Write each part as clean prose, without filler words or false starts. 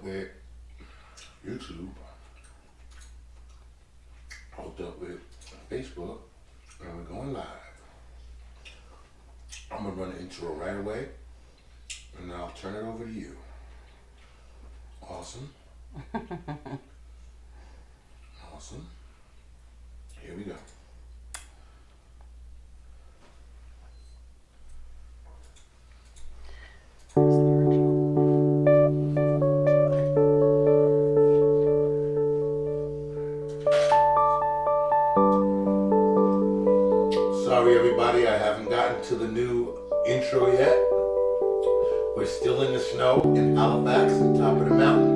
with YouTube, hooked up with Facebook, and we're going live. I'm gonna run the intro right away, and I'll turn it over to you. Awesome. Awesome. Here we go. Sorry everybody, I haven't gotten to the new intro yet. We're still in the snow in Halifax, on top of the mountain.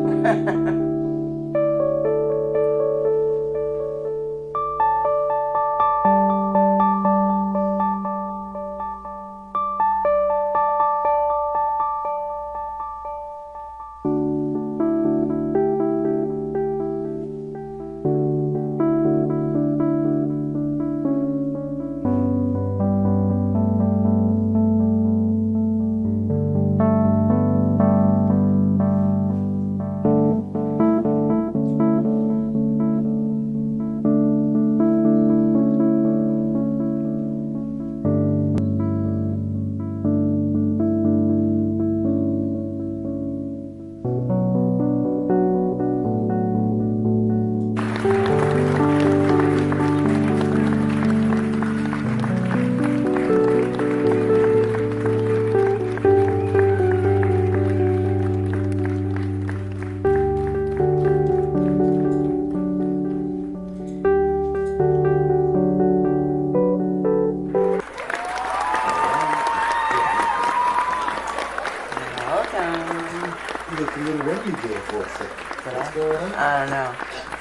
Look a little windy there for a second. What's going on? I don't know.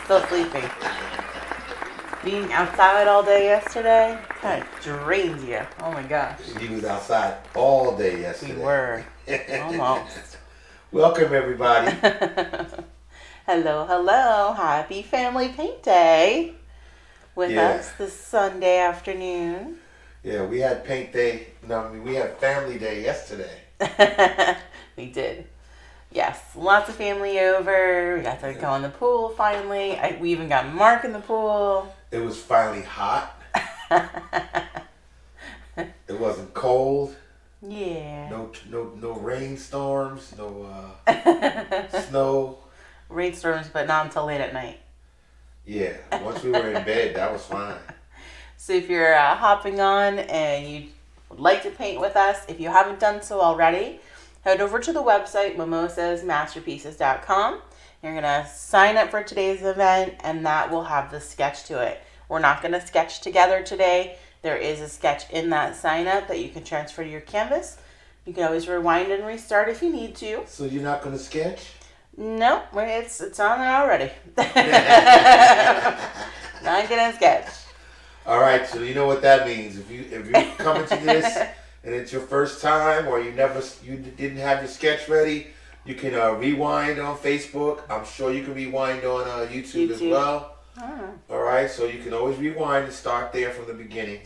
Still sleeping. Being outside all day yesterday kind of drains you. Oh my gosh. He was outside all day yesterday. We were. Almost. Welcome everybody. Hello, hello. Happy Family Paint Day with us this Sunday afternoon. Yeah, we had paint day. No, we had family day yesterday. We did. Yes, lots of family over. We got to go in the pool finally. We even got Mark in the pool. It was finally hot. It wasn't cold. Yeah. No rainstorms. No snow. Rainstorms, but not until late at night. Yeah, once we were in bed, that was fine. So if you're hopping on and you would like to paint with us, if you haven't done so already, head over to the website, mimosasmasterpieces.com. You're going to sign up for today's event, and that will have the sketch to it. We're not going to sketch together today. There is a sketch in that sign up that you can transfer to your canvas. You can always rewind and restart if you need to. So you're not going to sketch? No, it's on there already. Not going to sketch. All right, so you know what that means. If you're coming to this and it's your first time, or you didn't have your sketch ready, you can rewind on Facebook. I'm sure you can rewind on YouTube as well. All right, so you can always rewind and start there from the beginning.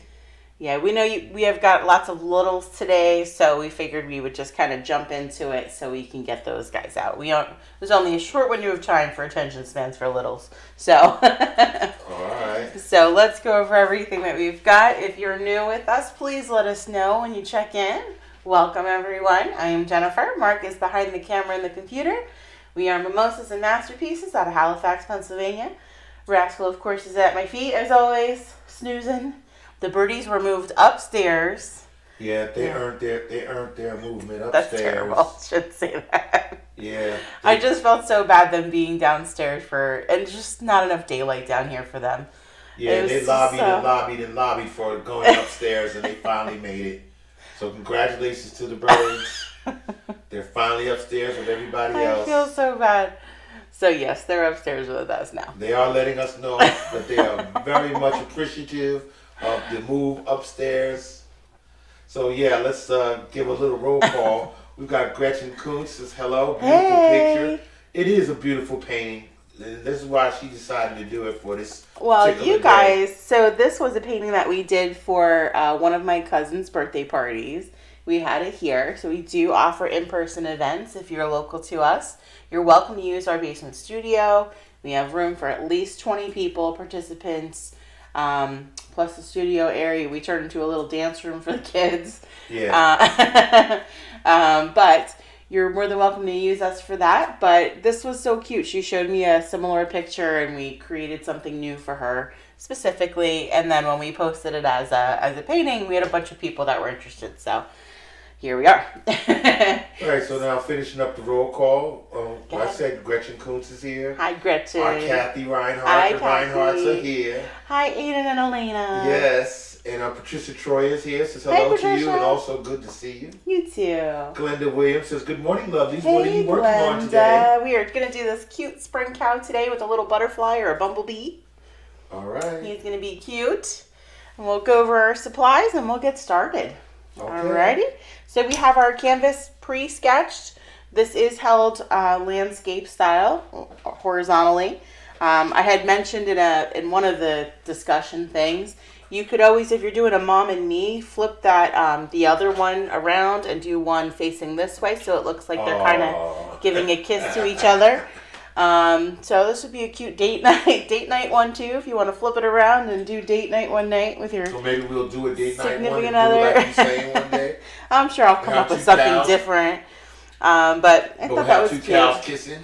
Yeah, we know we have got lots of littles today, so we figured we would just kind of jump into it so we can get those guys out. There's only a short window of time for attention spans for littles, so. All right. So let's go over everything that we've got. If you're new with us, please let us know when you check in. Welcome, everyone. I am Jennifer. Mark is behind the camera and the computer. We are Mimosas and Masterpieces out of Halifax, Pennsylvania. Rascal, of course, is at my feet, as always, snoozing. The birdies were moved upstairs. Yeah, they earned their movement upstairs. That's terrible. Should say that. Yeah. I just felt so bad them being downstairs and just not enough daylight down here for them. Yeah, they lobbied for going upstairs, and they finally made it. So congratulations to the birds. They're finally upstairs with everybody else. I feel so bad. So yes, they're upstairs with us now. They are letting us know that they are very much appreciative of the move upstairs. So yeah, let's give a little roll call. We've got Gretchen Kuntz says hello, beautiful picture. It is a beautiful painting. This is why she decided to do it for this. Well, you guys, day. so this was a painting that we did for one of my cousin's birthday parties. We had it here. So we do offer in-person events if you're local to us. You're welcome to use our basement studio. We have room for at least 20 people, participants, plus the studio area. We turned into a little dance room for the kids. Yeah. But you're more than welcome to use us for that. But this was so cute. She showed me a similar picture, and we created something new for her specifically. And then when we posted it as a painting, we had a bunch of people that were interested. So here we are. All right, so now finishing up the roll call. I said Gretchen Kuntz is here. Hi, Gretchen. Our Kathy Reinhardt. Hi, The Kathy. Reinhardts are here. Hi, Aiden and Elena. Yes. And Patricia Troy is here. Says Hey, hello to you Patricia. and also good to see you. You too. Glenda Williams says, good morning, lovelies. Hey, What are you working on today? We are going to do this cute spring cow today with a little butterfly or a bumblebee. All right. He's going to be cute. And we'll go over our supplies and we'll get started. Okay. Alrighty. So we have our canvas pre-sketched. This is held landscape style, horizontally. I had mentioned in one of the discussion things, you could always, if you're doing a mom and me, flip that the other one around and do one facing this way, so it looks like they're kind of giving a kiss to each other. So this would be a cute date night one too, if you want to flip it around and do date night one night with your So maybe we'll do a date night one and do significant it other. like you saying one day. I'm sure I'll come up with something different. But I thought that was two cute. cows kissing.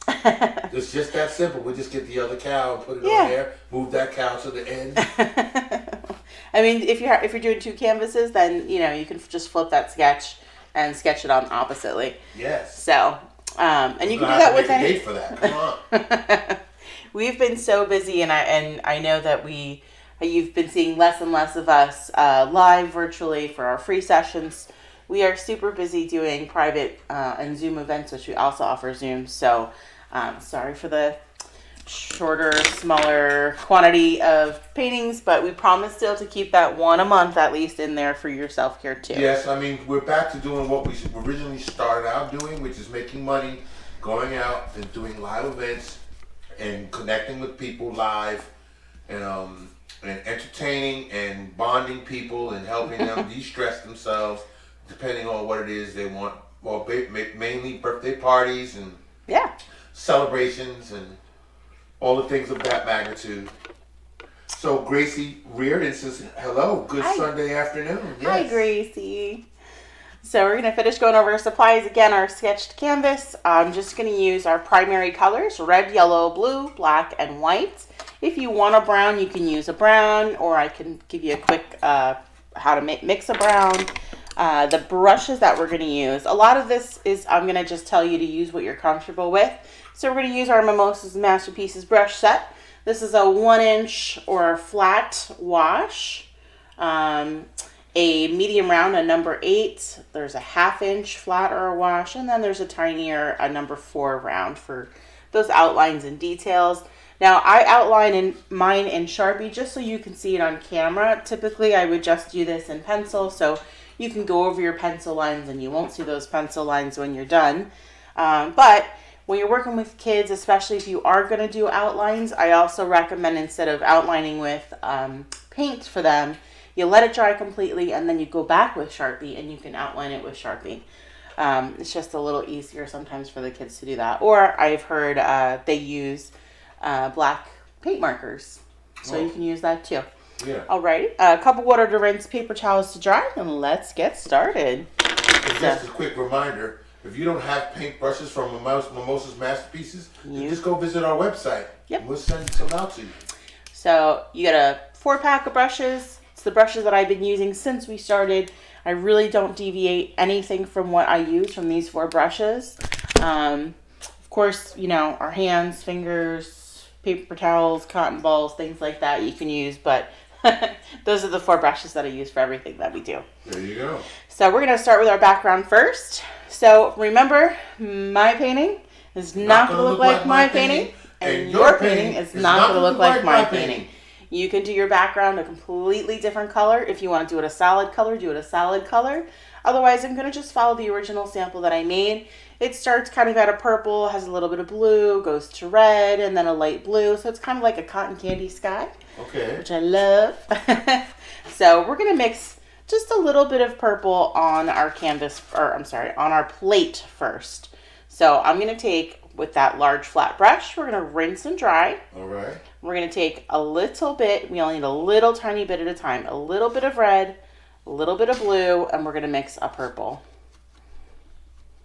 It's just that simple. We just get the other cow and put it on there. Move that cow to the end. I mean, if you're doing two canvases, then you can just flip that sketch and sketch it on oppositely. Yes. So, and you can do that with any. Date for that. Come on. We've been so busy, and I know that you've been seeing less and less of us live virtually for our free sessions. We are super busy doing private and Zoom events, which we also offer Zoom. So, sorry for the shorter, smaller quantity of paintings, but we promise still to keep that one a month at least in there for your self-care too. Yes, I mean, we're back to doing what we originally started out doing, which is making money, going out and doing live events and connecting with people live and entertaining and bonding people and helping them de-stress themselves depending on what it is they want. Well, mainly birthday parties and celebrations and all the things of that magnitude. So Gracie Reardon says, hello, good Sunday afternoon. Yes. Hi, Gracie. So we're going to finish going over our supplies. Again, our sketched canvas. I'm just going to use our primary colors, red, yellow, blue, black, and white. If you want a brown, you can use a brown, or I can give you a quick how to mix a brown. The brushes that we're going to use. A lot of this is, I'm going to just tell you to use what you're comfortable with. So we're going to use our Mimosas Masterpieces brush set. This is a 1-inch or a flat wash, a medium round, a number 8. There's a 1/2-inch flat or a wash, and then there's a tinier, a number 4 round for those outlines and details. Now I outline mine in Sharpie just so you can see it on camera. Typically I would just do this in pencil, so you can go over your pencil lines and you won't see those pencil lines when you're done. But when you're working with kids, especially if you are going to do outlines, I also recommend instead of outlining with paint for them, you let it dry completely and then you go back with Sharpie and you can outline it with Sharpie. It's just a little easier sometimes for the kids to do that. Or I've heard they use black paint markers, so you can use that too. Yeah. Alrighty, a cup of water to rinse, paper towels to dry, and let's get started. Just a quick reminder, if you don't have paint brushes from Mimosas Masterpieces, you just go visit our website. Yep. And we'll send some out to you. So you get a 4-pack of brushes. It's the brushes that I've been using since we started. I really don't deviate anything from what I use from these 4 brushes. Of course, our hands, fingers, paper towels, cotton balls, things like that you can use, but those are the 4 brushes that I use for everything that we do. There you go. So we're going to start with our background first. So remember, my painting is not going to look like my painting, and your painting is not going to look like my painting. You can do your background a completely different color. If you want to do it a solid color, do it a solid color. Otherwise, I'm going to just follow the original sample that I made. It starts kind of at a purple, has a little bit of blue, goes to red, and then a light blue. So it's kind of like a cotton candy sky. Okay. Which I love. So we're going to mix just a little bit of purple on our canvas, or I'm sorry, on our plate first. So I'm going to take, with that large flat brush, we're going to rinse and dry. All right. We're going to take a little bit, we only need a little tiny bit at a time, a little bit of red, a little bit of blue, and we're going to mix a purple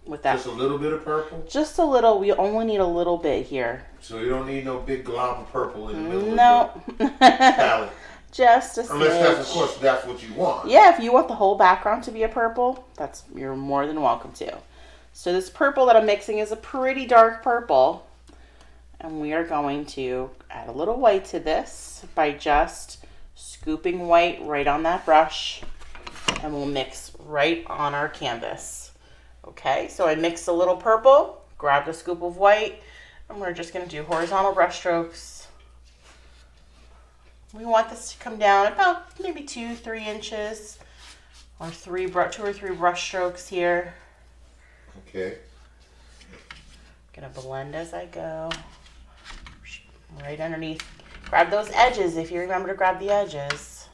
with that. Just a little bit of purple? Just a little. We only need a little bit here. So you don't need no big glob of purple in the middle of the the palette. Just a Unless smidge. that's, of course, that's what you want. Yeah, if you want the whole background to be a purple, you're more than welcome to. So this purple that I'm mixing is a pretty dark purple. And we are going to add a little white to this by just scooping white right on that brush. And we'll mix right on our canvas. Okay, so I mixed a little purple, grabbed a scoop of white, and we're just going to do horizontal brush strokes. We want this to come down about maybe 2-3 inches, or 2 or 3 brush strokes here. Okay. Gonna blend as I go. Right underneath. Grab those edges if you remember to grab the edges.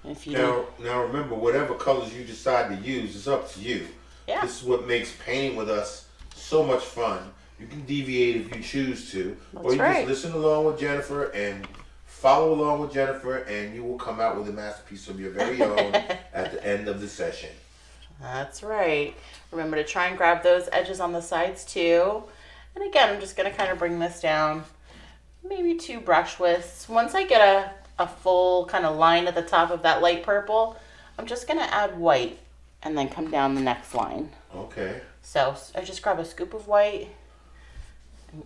If you now remember, whatever colors you decide to use is up to you. Yeah. This is what makes painting with us so much fun. You can deviate if you choose to. That's or you right. just listen along with Jennifer and follow along with Jennifer, and you will come out with a masterpiece of your very own at the end of the session. That's right. Remember to try and grab those edges on the sides too. And again, I'm just going to kind of bring this down maybe 2 brush widths. Once I get a full kind of line at the top of that light purple, I'm just going to add white and then come down the next line. Okay. So I just grab a scoop of white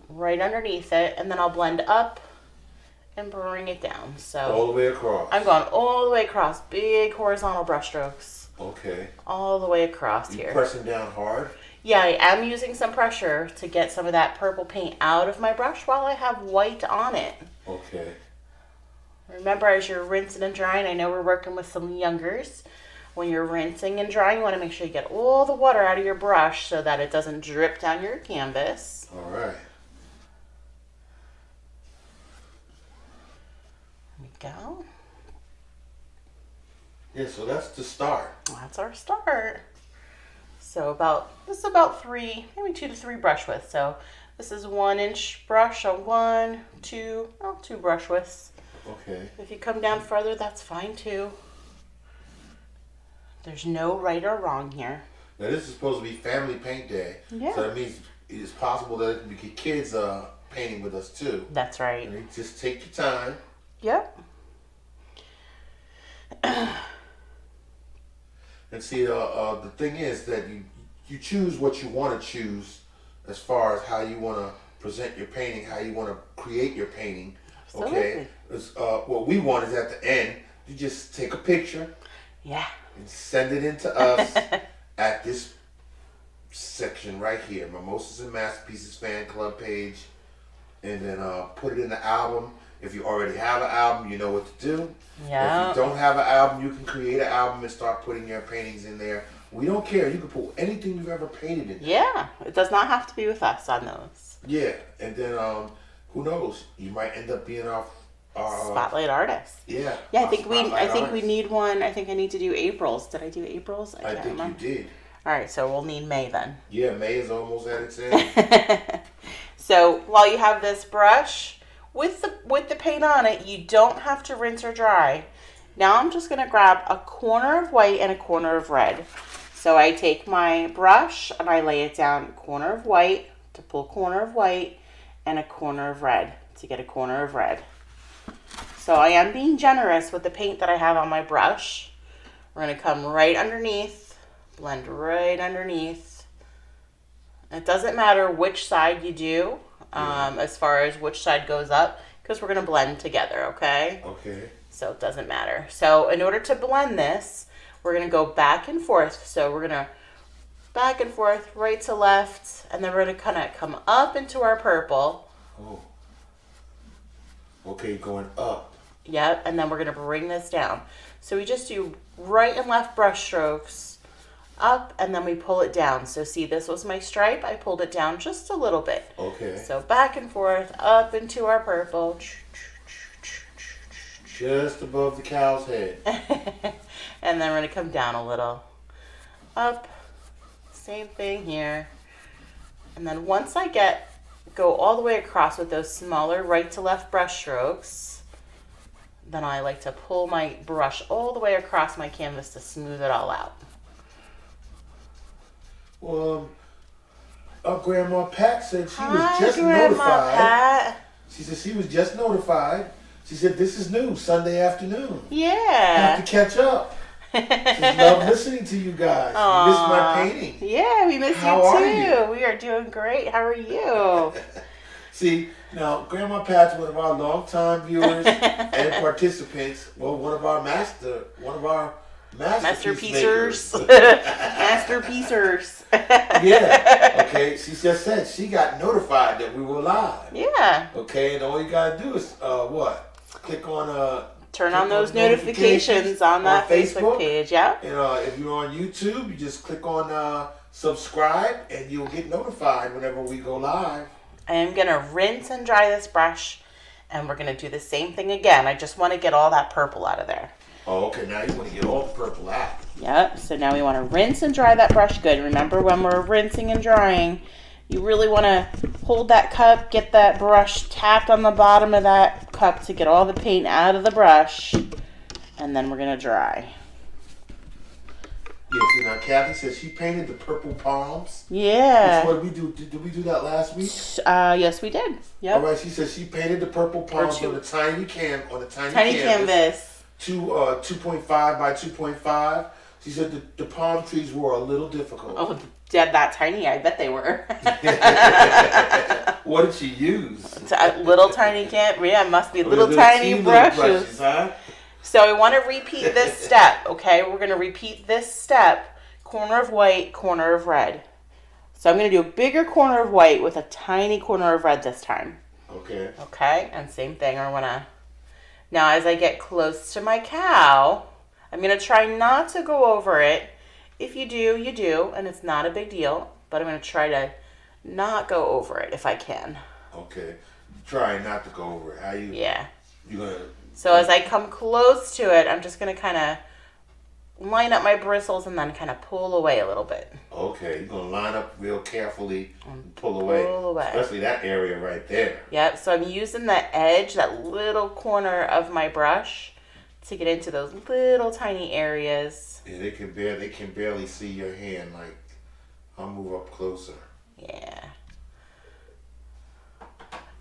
right underneath it, and then I'll blend up and bring it down. So all the way across. I'm going all the way across, big horizontal brush strokes. Okay. All the way across here. Pressing down hard? Yeah, I am using some pressure to get some of that purple paint out of my brush while I have white on it. Okay. Remember, as you're rinsing and drying, I know we're working with some youngers. When you're rinsing and drying, you want to make sure you get all the water out of your brush so that it doesn't drip down your canvas. All right. There we go. Yeah, so that's the start. That's our start. So this is about 3, maybe 2 to 3 brush widths. So this is 1 inch brush, a 1, 2, 2 brush widths. Okay. If you come down further, that's fine too. There's no right or wrong here. Now this is supposed to be Family Paint Day. Yeah. So that means it's possible that we get kids painting with us too. That's right. And you just take your time. Yep. And see, the thing is that you choose what you want to choose as far as how you want to present your painting, how you want to create your painting. Absolutely. Okay. What we want is at the end, you just take a picture. Yeah. And send it in to us at this section right here, Mimosas and Masterpieces fan club page, and then put it in the album. If you already have an album, you know what to do. Yeah. If you don't have an album, you can create an album and start putting your paintings in there. We don't care. You can put anything you've ever painted in there. Yeah. It does not have to be with us on those. Yeah, and then who knows? You might end up being our spotlight artist. Yeah. Yeah, I think we need one. I think I need to do April's. Did I do April's? I think remember. you did. All right, so we'll need May then. Yeah, May is almost at its end. So while you have this brush with the paint on it, you don't have to rinse or dry. Now I'm just gonna grab a corner of white and a corner of red. So I take my brush and I lay it down, corner of white to pull corner of white and a corner of red to get a corner of red. So I am being generous with the paint that I have on my brush. We're going to come right underneath, blend right underneath. It doesn't matter which side you do, as far as which side goes up, because we're going to blend together, okay? Okay. So it doesn't matter. So in order to blend this, we're going to go back and forth. So we're going to back and forth, right to left, and then we're going to kind of come up into our purple. Oh. Okay, going up. Yep, and then we're going to bring this down. So we just do right and left brush strokes, up, and then we pull it down. So see, this was my stripe. I pulled it down just a little bit. Okay. So back and forth, up into our purple. Just above the cow's head. And then we're going to come down a little. Up. Same thing here. And then once I go all the way across with those smaller right to left brush strokes, then I like to pull my brush all the way across my canvas to smooth it all out. Well, Grandma Pat said she was Hi, just Grandma notified. Pat. She said she was just notified. She said this is new, Sunday afternoon. Yeah. Have to catch up. Just love listening to you guys. Miss my painting. Yeah, we miss How you are too. you? We are doing great. How are you? See, now Grandma Pat's one of our longtime viewers and participants. Well, one of our masterpiecers. Masterpiecers. Yeah. Okay. She just said she got notified that we were live. Yeah. Okay, and all you gotta do is what? Click on Turn on those notifications on that Facebook page. Yeah. And if you're on YouTube, you just click on subscribe, and you'll get notified whenever we go live. I am gonna rinse and dry this brush, and we're gonna do the same thing again. I just want to get all that purple out of there. Oh, okay. Now you want to get all the purple out. Yep. So now we want to rinse and dry that brush good. Remember, when we're rinsing and drying, you really want to hold that cup, get that brush tapped on the bottom of that cup to get all the paint out of the brush, and then we're going to dry. Yeah, see, now Kathy says she painted the purple palms. Yeah. What did we do? Did we do that last week? Yes, we did. Yep. All right, she says she painted the purple palms on a tiny canvas. 2.5 by 2.5. She said the palm trees were a little difficult. Oh, that tiny? I bet they were. What did she use? Little tiny Yeah, it must be little tiny brushes. Huh? So I want to repeat this step, okay? We're going to repeat this step, corner of white, corner of red. So I'm going to do a bigger corner of white with a tiny corner of red this time. Okay. Okay, and same thing. Now as I get close to my cow, I'm going to try not to go over it. If you do, you do, and it's not a big deal. But I'm going to try to not go over it if I can. Okay. Try not to go over it. How you? Yeah. You gonna? So as I come close to it, I'm just going to kind of line up my bristles and then kind of pull away a little bit. Okay, you're going to line up real carefully and pull away. Especially that area right there. Yep, so I'm using the edge, that little corner of my brush to get into those little tiny areas. Yeah, they can barely see your hand. Like, I'll move up closer. Yeah.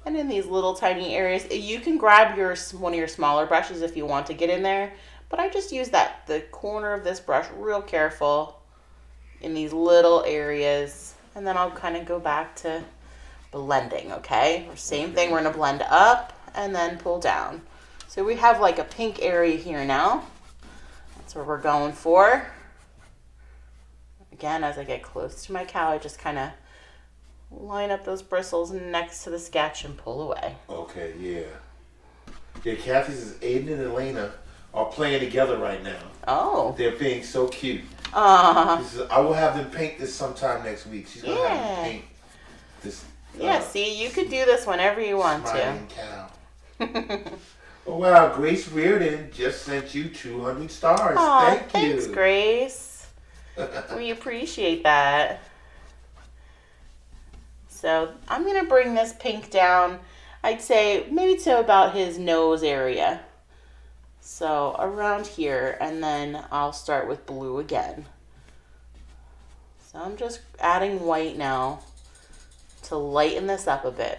And in these little tiny areas, you can grab one of your smaller brushes if you want to get in there. But I just use the corner of this brush real careful in these little areas. And then I'll kind of go back to blending, okay? Same thing, we're going to blend up and then pull down. So we have like a pink area here now. That's where we're going for. Again, as I get close to my cow, I just kind of line up those bristles next to the sketch and pull away. Okay, yeah. Yeah, Kathy says Aiden and Elena are playing together right now. Oh. They're being so cute. Aww. She says, I will have them paint this sometime next week. She's going to have them paint this. Yeah, see, you could do this whenever you want to. Smiling cow. Oh, wow, Grace Reardon just sent you 200 stars. Aw, Thank you. Thanks, Grace. We appreciate that. So I'm going to bring this pink down, I'd say maybe to about his nose area. So around here, and then I'll start with blue again. So I'm just adding white now to lighten this up a bit.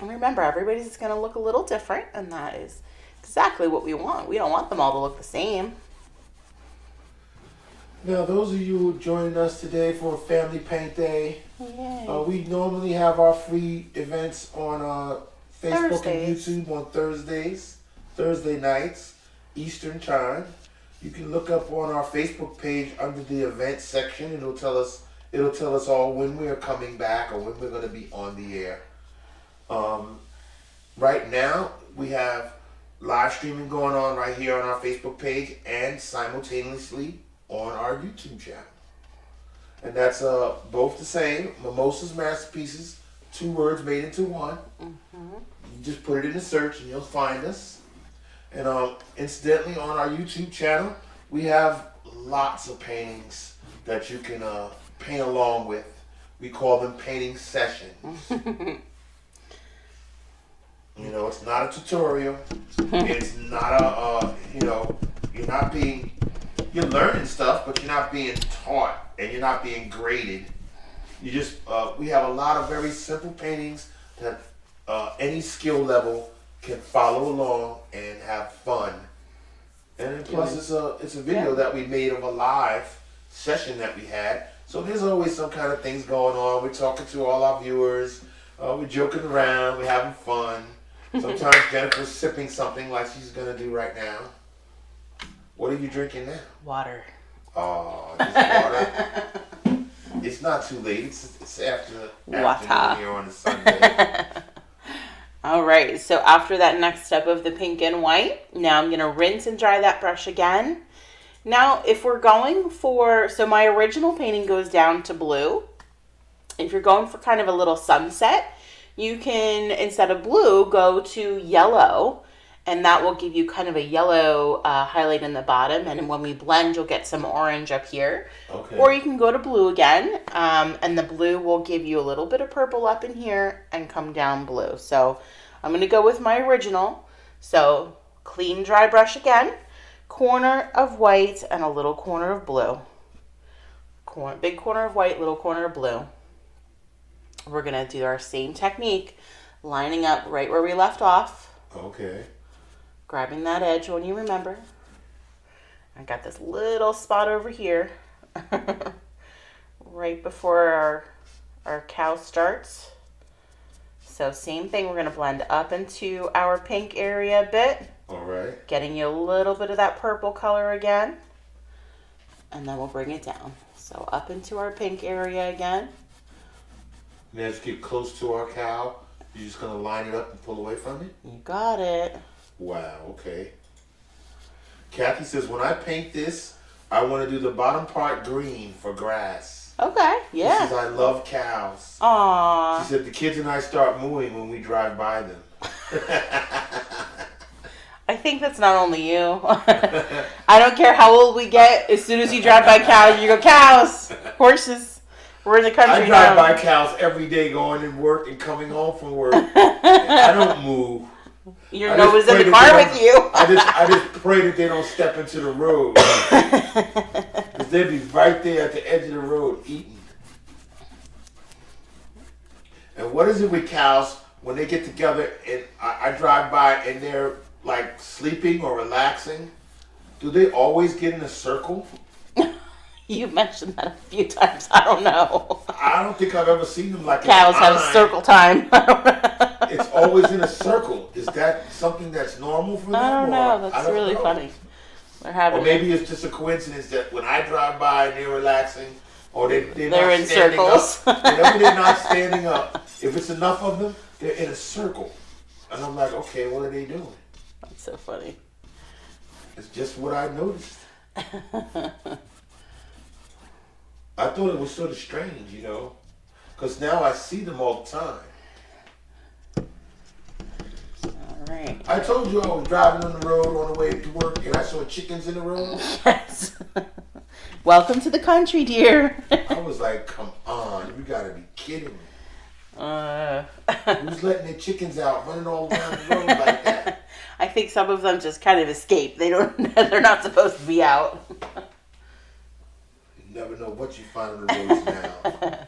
And remember, everybody's going to look a little different, and that is exactly what we want. We don't want them all to look the same. Now, those of you who are joining us today for Family Paint Day, Yay. we normally have our free events on Facebook Thursdays. and YouTube on Thursday nights, Eastern Time. You can look up on our Facebook page under the events section. It'll tell us all when we are coming back or when we're going to be on the air. Right now we have live streaming going on right here on our Facebook page and simultaneously on our YouTube channel. And that's both the same, Mimosa's Masterpieces, 2 words made into one. You just put it in the search and you'll find us. And incidentally, on our YouTube channel, we have lots of paintings that you can paint along with. We call them painting sessions. You know, it's not a tutorial. It's not a, you're learning stuff, but you're not being taught and you're not being graded. You just, we have a lot of very simple paintings that any skill level can follow along and have fun. And then plus it's a video that we made of a live session that we had. So there's always some kind of things going on. We're talking to all our viewers. We're joking around. We're having fun. Sometimes Jennifer's sipping something like she's going to do right now. What are you drinking now? Water. Oh, just water. It's not too late. It's after afternoon here on a Sunday. All right, so after that next step of the pink and white, now I'm going to rinse and dry that brush again. Now, if we're going for, so my original painting goes down to blue. If you're going for kind of a little sunset, you can, instead of blue, go to yellow, and that will give you kind of a yellow highlight in the bottom, and when we blend, you'll get some orange up here. Okay. Or you can go to blue again, and the blue will give you a little bit of purple up in here and come down blue. So I'm going to go with my original. So clean, dry brush again, corner of white and a little corner of blue. Big corner of white, little corner of blue. We're going to do our same technique, lining up right where we left off. Okay. Grabbing that edge when you remember. I got this little spot over here right before our cow starts. So same thing, we're going to blend up into our pink area a bit. All right. Getting you a little bit of that purple color again. And then we'll bring it down. So up into our pink area again. Now just get close to our cow. You're just going to line it up and pull away from it? You got it. Wow, okay. Kathy says, when I paint this, I want to do the bottom part green for grass. Okay, yeah. She says, I love cows. Aww. She said, the kids and I start mooing when we drive by them. I think that's not only you. I don't care how old we get. As soon as you drive by cows, you go, cows, horses. We're in the country I drive now. by cows every day going to work and coming home from work. I don't move. Your nose in the car with you. I just pray that they don't step into the road. Because they'd be right there at the edge of the road eating. And what is it with cows when they get together and I drive by and they're like sleeping or relaxing? Do they always get in a circle? You mentioned that a few times. I don't know. I don't think I've ever seen them like cows have circle time. It's always in a circle. Is that something that's normal for them? I don't know. That's really funny. Or maybe it's just a coincidence that when I drive by and they're relaxing, or they're not in standing circles. up. Whenever they're not standing up, if it's enough of them, they're in a circle. And I'm like, okay, what are they doing? That's so funny. It's just what I noticed. I thought it was sort of strange, you know, because now I see them all the time. All right. I told you I was driving on the road on the way to work and I saw chickens in the road. Yes. Welcome to the country, dear. I was like, come on, you gotta be kidding me. Who's letting their chickens out running all around the road like that? I think some of them just kind of escape. They're not supposed to be out. You never know what you find on the roads now.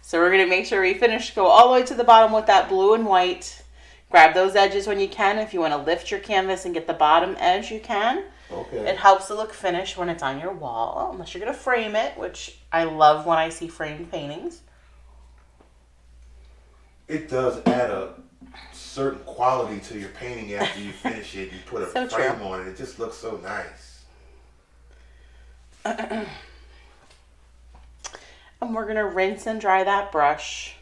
So we're going to make sure we go all the way to the bottom with that blue and white. Grab those edges when you can. If you want to lift your canvas and get the bottom edge, you can. Okay. It helps to look finished when it's on your wall, unless you're going to frame it, which I love when I see framed paintings. It does add a certain quality to your painting after you finish it. You put a frame on it. It just looks so nice. And we're going to rinse and dry that brush.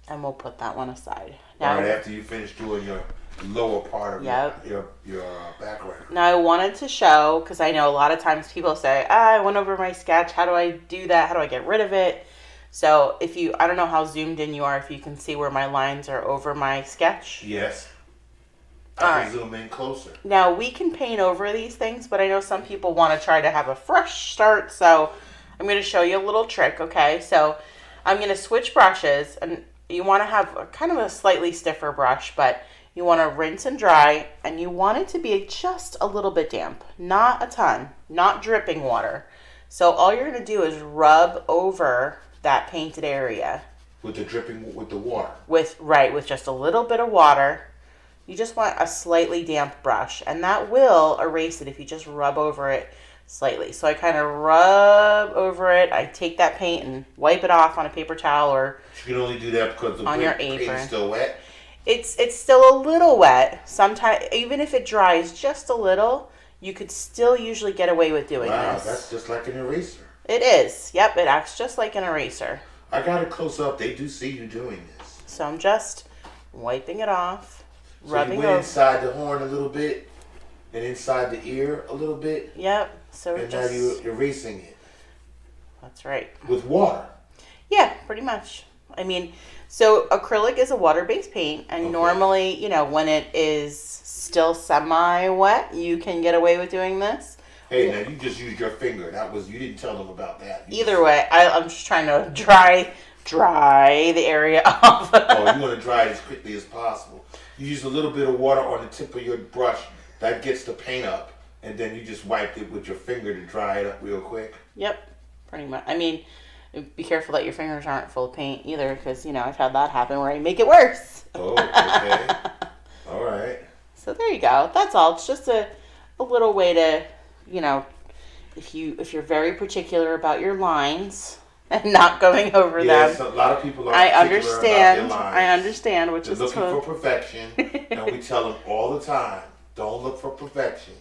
And we'll put that one aside. Now, right after you finish doing your lower part of your background. Now I wanted to show, because I know a lot of times people say, I went over my sketch. How do I do that? How do I get rid of it? So if you, I don't know how zoomed in you are, if you can see where my lines are over my sketch. Yes. I can zoom in closer. Now we can paint over these things, but I know some people want to try to have a fresh start. So I'm going to show you a little trick, okay? So I'm going to switch brushes, and you want to have kind of a slightly stiffer brush, but you want to rinse and dry, and you want it to be just a little bit damp, not a ton, not dripping water. So all you're going to do is rub over that painted area. With the water. With just a little bit of water. You just want a slightly damp brush, and that will erase it if you just rub over it slightly. So I kind of rub over it. I take that paint and wipe it off on a paper towel, or you can only do that because the paint is still wet. It's still a little wet. Sometimes, even if it dries just a little, you could still usually get away with doing this. Wow, that's just like an eraser. It is. Yep, it acts just like an eraser. I got it close up. They do see you doing this. So I'm just wiping it off, rubbing you went inside the horn a little bit, and inside the ear a little bit. Yep. So and now you're erasing it. That's right. With water. Yeah, pretty much. I mean, so acrylic is a water-based paint, and normally, when it is still semi-wet, you can get away with doing this. Hey, now you just used your finger. You didn't tell them about that. Either way, I'm just trying to dry the area off. Oh, you want to dry it as quickly as possible. You use a little bit of water on the tip of your brush. That gets the paint up, and then you just wiped it with your finger to dry it up real quick. Yep, pretty much. I mean, be careful that your fingers aren't full of paint either, because, I've had that happen where I make it worse. Oh, okay. All right. So there you go. That's all. It's just a little way to, if you're very particular about your lines and not going over them. Yes, a lot of people are I particular about their lines. I understand, which They're is looking for perfection, and we tell them all the time, don't look for perfection.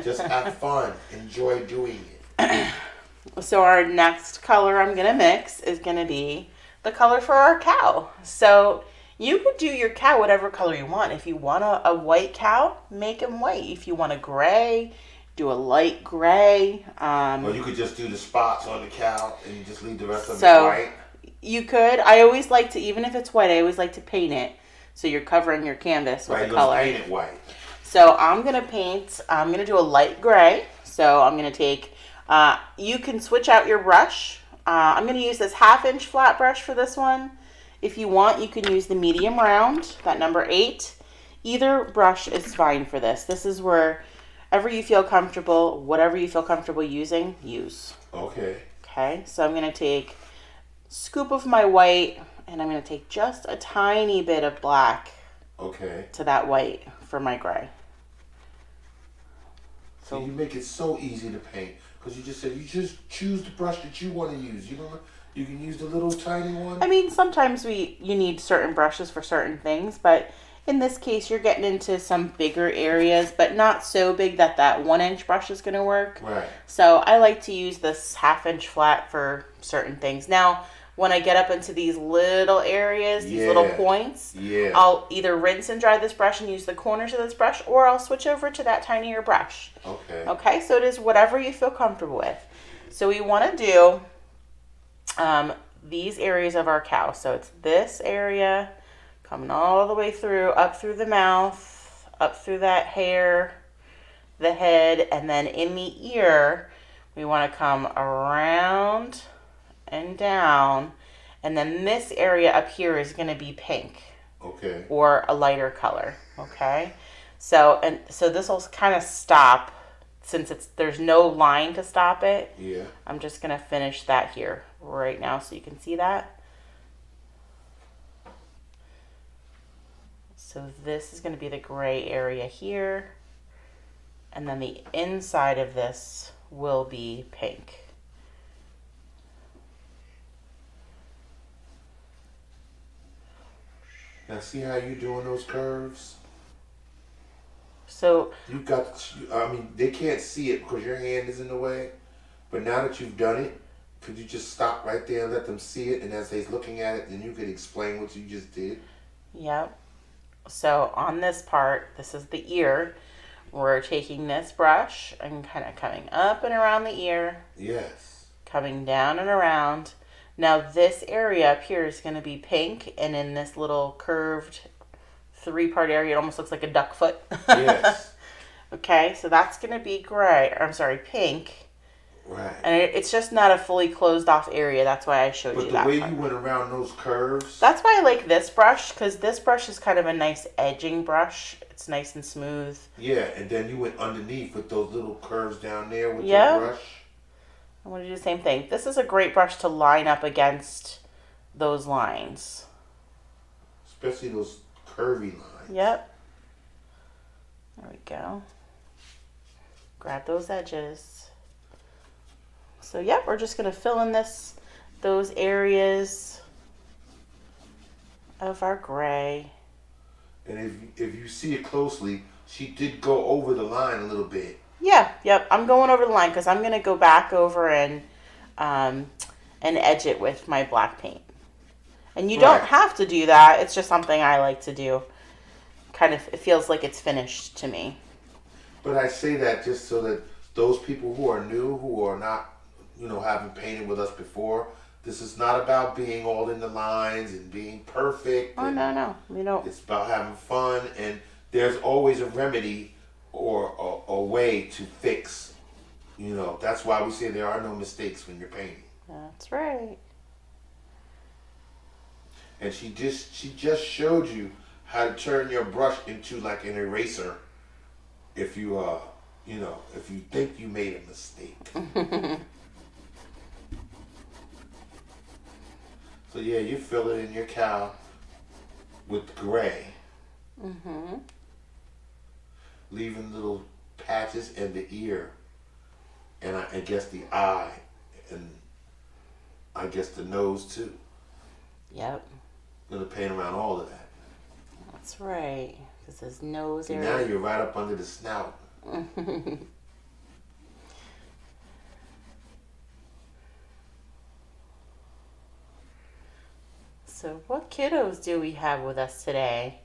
Just have fun. Enjoy doing it. So our next color I'm going to mix is going to be the color for our cow. So you could do your cow whatever color you want. If you want a white cow, make him white. If you want a gray, do a light gray. Or you could just do the spots on the cow and just leave the rest of it white. You could. I always like to, even if it's white, I always like to paint it. So you're covering your canvas with the color. Paint it white. So I'm going to do a light gray. So I'm going to take... you can switch out your brush. I'm going to use this 1/2-inch flat brush for this one. If you want, you can use the medium round, that number 8. Either brush is fine for this. This is wherever you feel comfortable, whatever you feel comfortable using, use. Okay. Okay, so I'm going to take a scoop of my white, and I'm going to take just a tiny bit of black to that white for my gray. So you make it so easy to paint. Because you just said you just choose the brush that you want to use. You can use the little tiny one. I mean, sometimes you need certain brushes for certain things, but in this case, you're getting into some bigger areas, but not so big that 1-inch brush is going to work. Right. So I like to use this 1/2-inch flat for certain things. Now, when I get up into these little areas, these little points, I'll either rinse and dry this brush and use the corners of this brush, or I'll switch over to that tinier brush. Okay. Okay, so it is whatever you feel comfortable with. So we want to do these areas of our cow. So it's this area coming all the way through, up through the mouth, up through that hair, the head, and then in the ear, we want to come around and down, and then this area up here is going to be pink. Okay. Or a lighter color. Okay. So this will kind of stop, since there's no line to stop it. Yeah. I'm just going to finish that here right now so you can see that. So this is going to be the gray area here, and then the inside of this will be pink. Now see how you're doing those curves? So they can't see it because your hand is in the way. But now that you've done it, could you just stop right there and let them see it? And as they're looking at it, then you could explain what you just did. Yep. So on this part, this is the ear. We're taking this brush and kind of coming up and around the ear. Yes. Coming down and around. Now this area up here is going to be pink, and in this little curved 3-part area, it almost looks like a duck foot. Yes. Okay, so that's going to be gray. I'm sorry, pink. Right. And it's just not a fully closed off area. That's why I showed you that. But the way part. you went around those curves. That's why I like this brush, because this brush is kind of a nice edging brush. It's nice and smooth. Yeah, and then you went underneath with those little curves down there with your brush. I'm going to do the same thing. This is a great brush to line up against those lines. Especially those curvy lines. Yep. There we go. Grab those edges. So yep, we're just going to fill in those areas of our gray. And if you see it closely, she did go over the line a little bit. Yeah, yep. I'm going over the line because I'm going to go back over and edge it with my black paint. And you don't have to do that. It's just something I like to do. Kind of, it feels like it's finished to me. But I say that just so that those people who are new, who are not, haven't painted with us before, this is not about being all in the lines and being perfect. Oh, no. We don't. It's about having fun, and there's always a remedy or a way to fix. That's why we say there are no mistakes when you're painting. That's right. And she just showed you how to turn your brush into like an eraser if you if you think you made a mistake. So yeah, you fill it in your cow with gray. Mm-hmm. Leaving little patches in the ear, and I guess the eye, and I guess the nose too. Yep. Gonna paint around all of that. That's right. Because his nose So area. now you're right up under the snout. So what kiddos do we have with us today?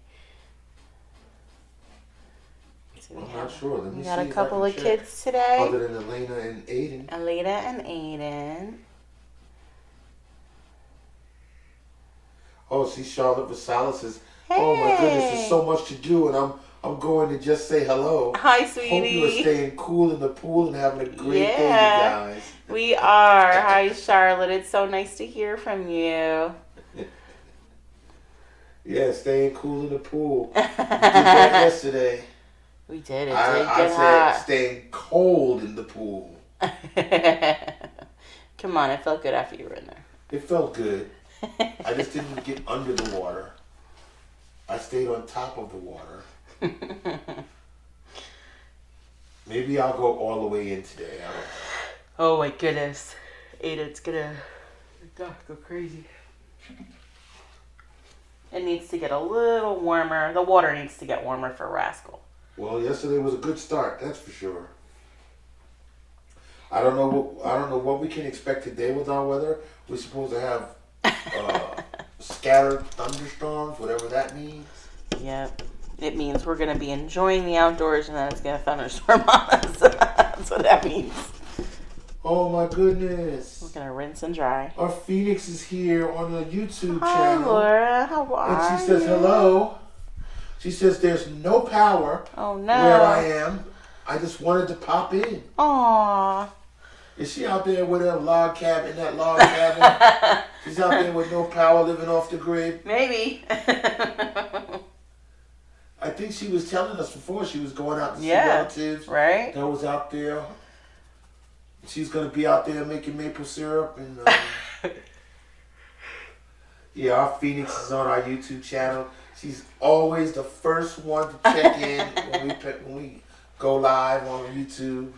I'm not sure. Let me We see. got a if I couple can of check. kids today. Other than Elena and Aiden. Alita and Aiden. Oh, see, Charlotte Vasala says, Hey. "Oh my goodness, there's so much to do, and I'm going to just say hello. Hi, sweetie. Hope you are staying cool in the pool and having a great day, you Yeah. guys." We are. Hi, Charlotte. It's so nice to hear from you. Yeah, staying cool in the pool. We did that yesterday. We did. It I did said get hot. staying cold in the pool. Come on, it felt good after you were in there. It felt good. I just didn't get under the water. I stayed on top of the water. Maybe I'll go all the way in today. I don't know. Oh my goodness. Aiden's gonna go crazy. It needs to get a little warmer. The water needs to get warmer for Rascal. Well, yesterday was a good start, that's for sure. I don't know what we can expect today with our weather. We're supposed to have scattered thunderstorms, whatever that means. Yep. It means we're gonna be enjoying the outdoors and then it's gonna thunderstorm on us. That's what that means. Oh my goodness. We're gonna rinse and dry. Our Phoenix is here on the YouTube Hi, channel. Laura. How are And she says you? hello. She says there's no power Oh no. where I am. I just wanted to pop in. Aww. Is she out there with her log cabin, in that log cabin? She's out there with no power living off the grid. Maybe. I think she was telling us before she was going out to see Yeah, relatives. right? That was out there. She's going to be out there making maple syrup. And yeah, our Phoenix is on our YouTube channel. She's always the first one to check in when we go live on YouTube.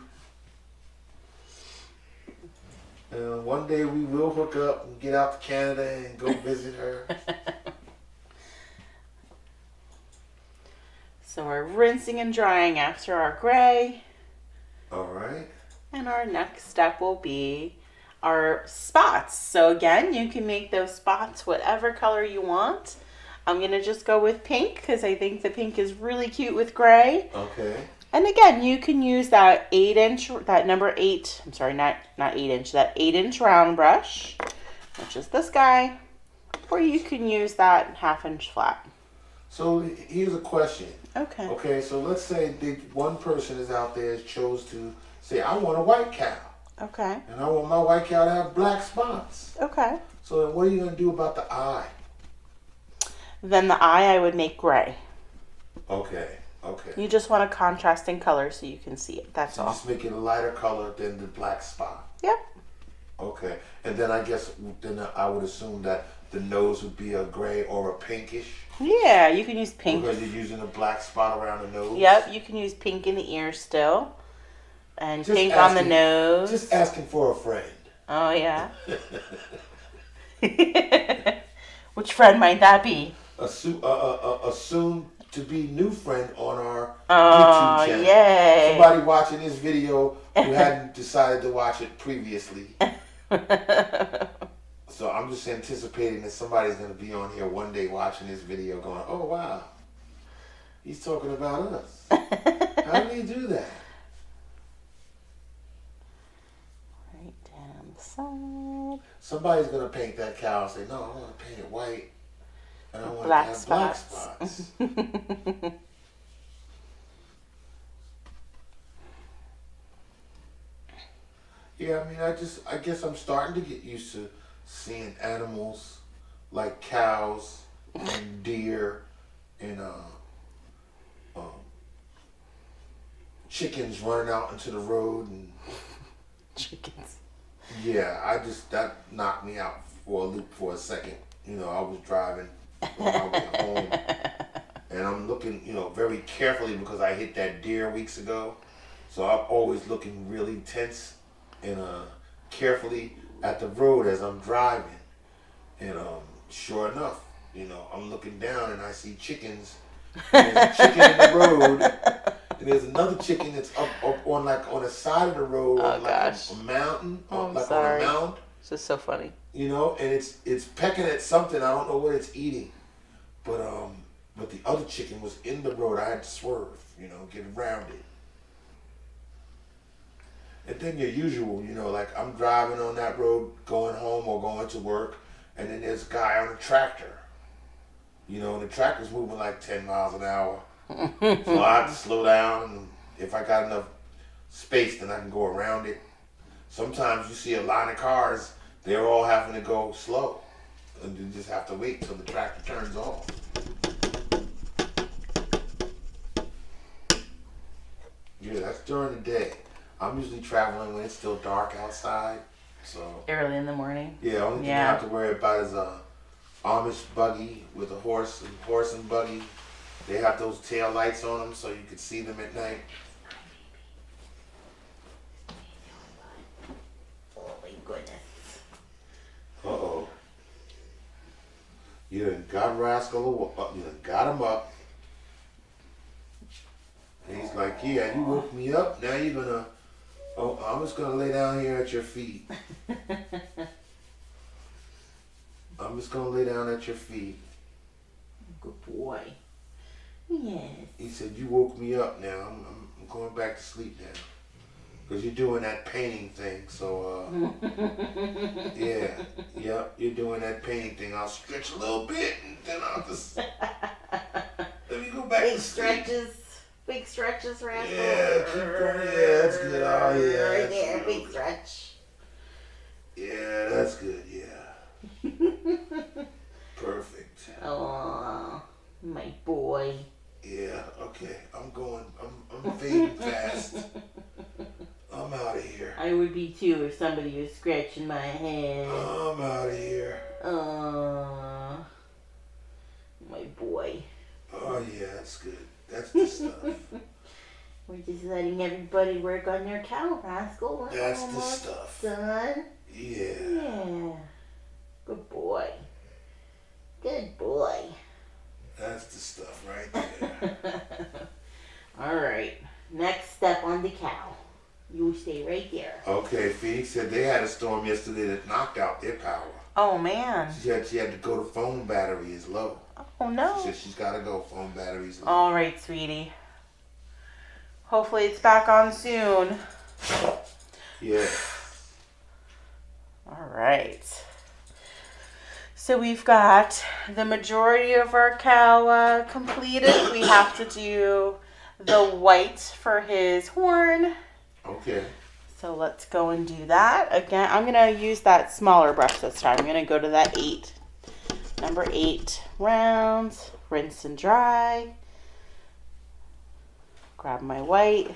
One day we will hook up and get out to Canada and go visit her. So we're rinsing and drying after our gray. All right. And our next step will be our spots. So again, you can make those spots whatever color you want. I'm going to just go with pink because I think the pink is really cute with gray. Okay. And again, you can use that 8-inch, that number 8, I'm sorry, not 8-inch, that 8-inch round brush, which is this guy, or you can use that 1/2-inch flat. So here's a question. Okay. Okay, so let's say one person is out there chose to say, I want a white cow. Okay. And I want my white cow to have black spots. Okay. So then what are you going to do about the eye? Then the eye I would make gray. Okay. Okay. You just want a contrasting color so you can see it. That's So all. just make it a lighter color than the black spot. Yep. Okay. And then I guess then I would assume that the nose would be a gray or a pinkish. Yeah, you can use pink. Because you're using a black spot around the nose. Yep, you can use pink in the ears still. And Just pink on the asking- nose. Just asking for a friend. Oh, yeah. Which friend might that be? A soon-to-be new friend on our Oh, YouTube channel. yay. Somebody watching this video who hadn't decided to watch it previously. So I'm just anticipating that somebody's going to be on here one day watching this video going, oh, wow, he's talking about us. How did he do that? Right down the side. Somebody's going to paint that cow and say, no, I want to paint it white. And I want Black it to have black spots. spots. Yeah, I mean, I guess I'm starting to get used to seeing animals like cows and deer and chickens running out into the road and Chickens. yeah, that knocked me out for a loop for a second. You know, I was driving on my way home and I'm looking, very carefully because I hit that deer weeks ago. So I'm always looking really tense and carefully at the road as I'm driving. And sure enough, I'm looking down and I see chickens. And there's a chicken in the road, and there's another chicken that's up on the side of the road, on gosh. a mountain, Oh, I'm on sorry. a mound. This is so funny. And it's pecking at something. I don't know what it's eating, but the other chicken was in the road. I had to swerve, get around it. And then your usual, like I'm driving on that road, going home or going to work, and then there's a guy on a tractor. And the tractor's moving like 10 miles an hour. So I have to slow down, and if I got enough space, then I can go around it. Sometimes you see a line of cars, they're all having to go slow. And you just have to wait till the tractor turns off. Yeah, that's during the day. I'm usually traveling when it's still dark outside. So Early in the morning. yeah, only thing I have to worry about is a Amish buggy with a horse and buggy. They have those tail lights on them so you can see them at night. Oh my goodness. Uh-oh. You done got Rascal, you done got him up. And he's like, yeah, you woke me up, now you're gonna, I'm just gonna lay down here at your feet. I'm just gonna lay down at your feet. Good boy. Yes. He said, you woke me up now, I'm going back to sleep now. Because you're doing that painting thing, so, yeah, yep, you're doing that painting thing. I'll stretch a little bit, and then I'll just, let me go back to sleep. Big stretches, Randall. Yeah, keep going, yeah, that's good, oh yeah. Right there, big stretch. Yeah, that's good, yeah. Perfect. Oh, my boy. Yeah, okay, I'm fading fast. I'm out of here. I would be too if somebody was scratching my head. I'm out of here. Oh, my boy. Oh yeah, that's good. That's the stuff. We're just letting everybody work on their cow, Rascal. We're That's the almost stuff. done. Yeah. Yeah. Good boy. Good boy. That's the stuff right there. All right. Next step on the cow. You stay right there. Okay, Phoenix said they had a storm yesterday that knocked out their power. Oh man. She had to go. The phone battery is low. Oh no. She said she's got to go. Phone battery's low. All right, sweetie. Hopefully it's back on soon. Yeah. All right. So we've got the majority of our cow completed. We have to do the white for his horn. Okay. So let's go and do that. Again, I'm going to use that smaller brush this time. I'm going to go to that 8. Number 8 rounds. Rinse and dry. Grab my white.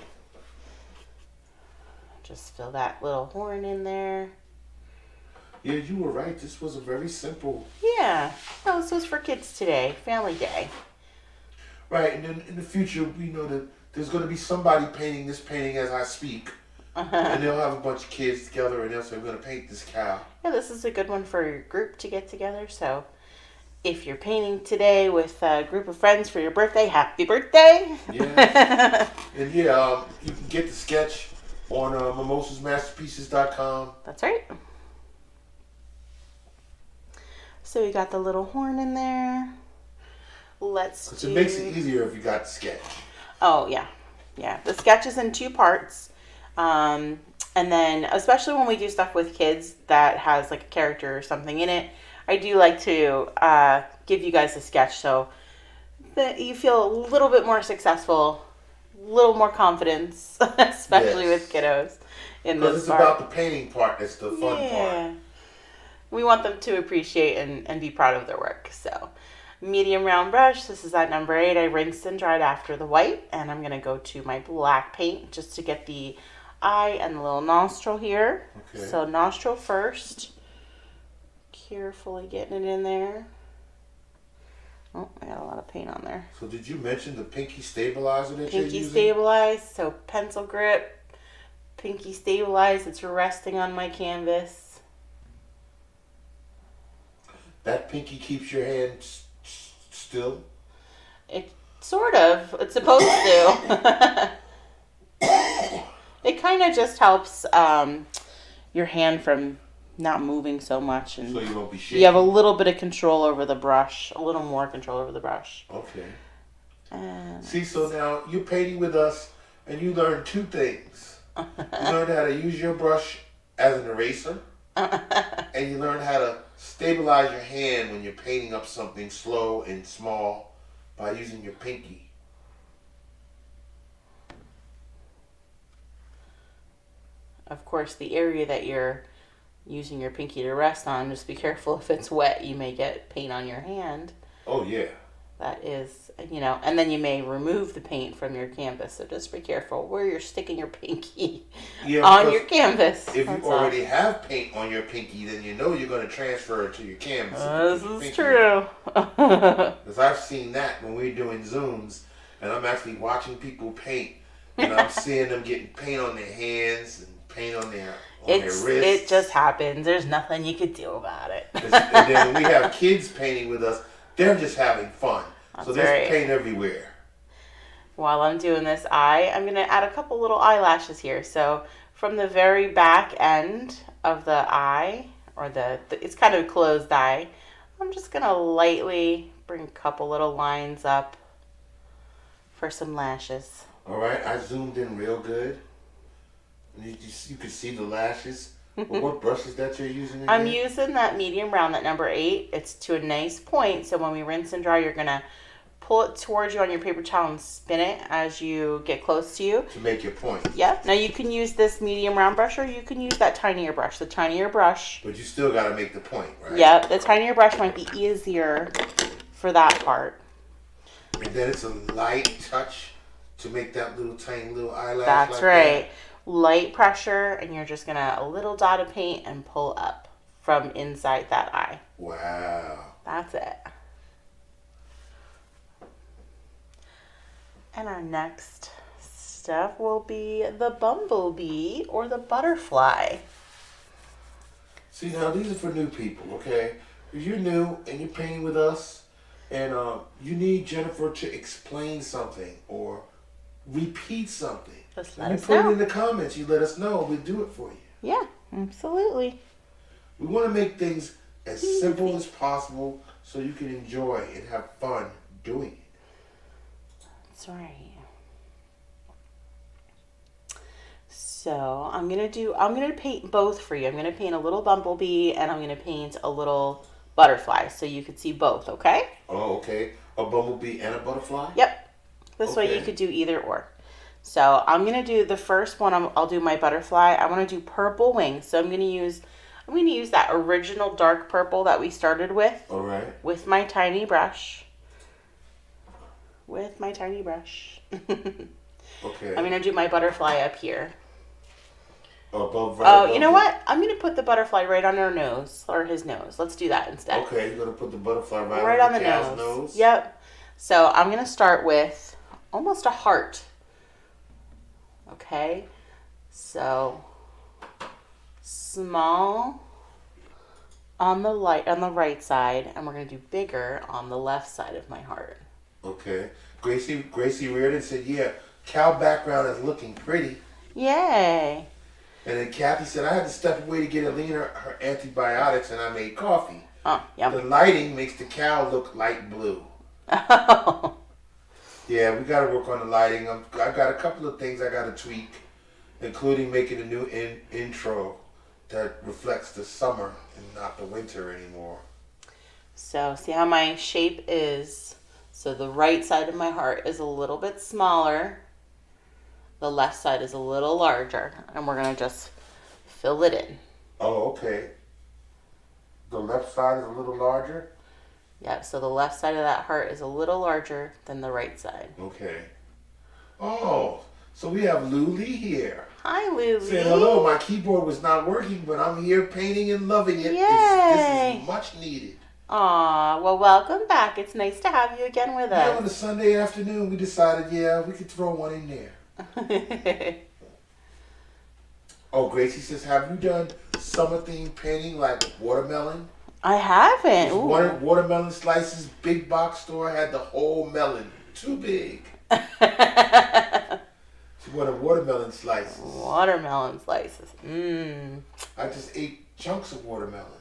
Just fill that little horn in there. Yeah, you were right. This was a very simple. Yeah. No, this was for kids today. Family day. Right, and then in the future, we know that there's going to be somebody painting this painting as I speak. And they'll have a bunch of kids together and they'll say, we're going to paint this cow. Yeah, this is a good one for your group to get together. So if you're painting today with a group of friends for your birthday, happy birthday. Yeah. And yeah, you can get the sketch on mimosasmasterpieces.com. That's right. So we got the little horn in there. Let's do... It makes it easier if you got the sketch. Oh, yeah. Yeah. The sketch is in 2 parts. And then, especially when we do stuff with kids that has like a character or something in it, I do like to give you guys a sketch so that you feel a little bit more successful, a little more confidence, especially with kiddos in this part. Because it's about the painting part that's the fun part. We want them to appreciate and be proud of their work. So, medium round brush. This is at number 8. I rinsed and dried after the white. And I'm going to go to my black paint just to get the eye and the little nostril here. Okay. So, nostril first. Carefully getting it in there. Oh, I got a lot of paint on there. So, did you mention the pinky stabilizer that you're using? Pinky stabilized. So, pencil grip. Pinky stabilized. It's resting on my canvas. That pinky keeps your hand still? It sort of. It's supposed to. It kind of just helps your hand from not moving so much. And so you won't be shaking? You have a little bit of control over the brush. A little more control over the brush. Okay. And see, so now you're painting with us and you learn 2 things. You learned how to use your brush as an eraser. And you learn how to stabilize your hand when you're painting up something slow and small by using your pinky. Of course, the area that you're using your pinky to rest on, just be careful if it's wet. You may get paint on your hand. Oh, yeah. That is, and then you may remove the paint from your canvas. So just be careful where you're sticking your pinky on your canvas. If you already have paint on your pinky, then you know you're going to transfer it to your canvas. This is true. Because I've seen that when we're doing Zooms, and I'm actually watching people paint, and I'm seeing them getting paint on their hands and paint on their wrists. It just happens. There's nothing you could do about it. And then when we have kids painting with us, they're just having fun. That's so there's right. paint everywhere. While I'm doing this eye, I'm going to add a couple little eyelashes here. So from the very back end of the eye, or it's kind of a closed eye, I'm just going to lightly bring a couple little lines up for some lashes. All right, I zoomed in real good. You can see the lashes. Well, what brush is that you're using again? I'm using that medium round, that number 8. It's to a nice point. So when we rinse and dry, you're going to pull it towards you on your paper towel and spin it as you get close to you. To make your point. Yep. Now you can use this medium round brush or you can use that tinier brush. The tinier brush. But you still got to make the point, right? Yep. The tinier brush might be easier for that part. And then it's a light touch to make that little tiny little eyelash. That's like right. Light pressure, and you're just gonna a little dot of paint and pull up from inside that eye. Wow. That's it. And our next step will be the bumblebee or the butterfly. See, now these are for new people, okay? If you're new and you're painting with us, and you need Jennifer to explain something or repeat something. Just And let you us put know. it in the comments. You let us know. We'll do it for you. Yeah, absolutely. We want to make things as simple Easy. as possible so you can enjoy and have fun doing it. That's right. So I'm gonna paint both for you. I'm gonna paint a little bumblebee and I'm gonna paint a little butterfly so you could see both, okay? Oh, okay. A bumblebee and a butterfly? Yep. This way you Okay. could do either or. So I'm gonna do the first one. I'll do my butterfly. I want to do purple wings. So I'm gonna use that original dark purple that we started with. All right. With my tiny brush. With my tiny brush. Okay. I'm gonna do my butterfly up here. Above, right Oh, above you know the- what? I'm gonna put the butterfly right on her nose or his nose. Let's do that instead. Okay, you're gonna put the butterfly Right on the cow's nose. Yep. So I'm gonna start with almost a heart. Okay. So small on the right side, and we're gonna do bigger on the left side of my heart. Okay. Gracie Reardon said, "Yeah, cow background is looking pretty." Yay. And then Kathy said, "I had to step away to get Alina her antibiotics, and I made coffee. Oh, yum. The lighting makes the cow look light blue." Oh. Yeah, we got to work on the lighting. I got a couple of things I got to tweak, including making a new intro that reflects the summer and not the winter anymore. So see how my shape is. So the right side of my heart is a little bit smaller. The left side is a little larger. And we're going to just fill it in. Oh, okay. The left side is a little larger? Yep, so the left side of that heart is a little larger than the right side. Okay. Oh, so we have Luli here. Hi, Lulu. Saying hello. My keyboard was not working, but I'm here painting and loving it. Yay. This is much needed. Aw, well, welcome back. It's nice to have you again with Yeah, on us. a Sunday afternoon, we decided, we could throw one in there. Oh, Gracie says, have you done summer-themed painting like watermelon? I haven't. Ooh. Watermelon slices, big box store had the whole melon. Too big. She wanted watermelon slices. Watermelon slices. Mmm. I just ate chunks of watermelon.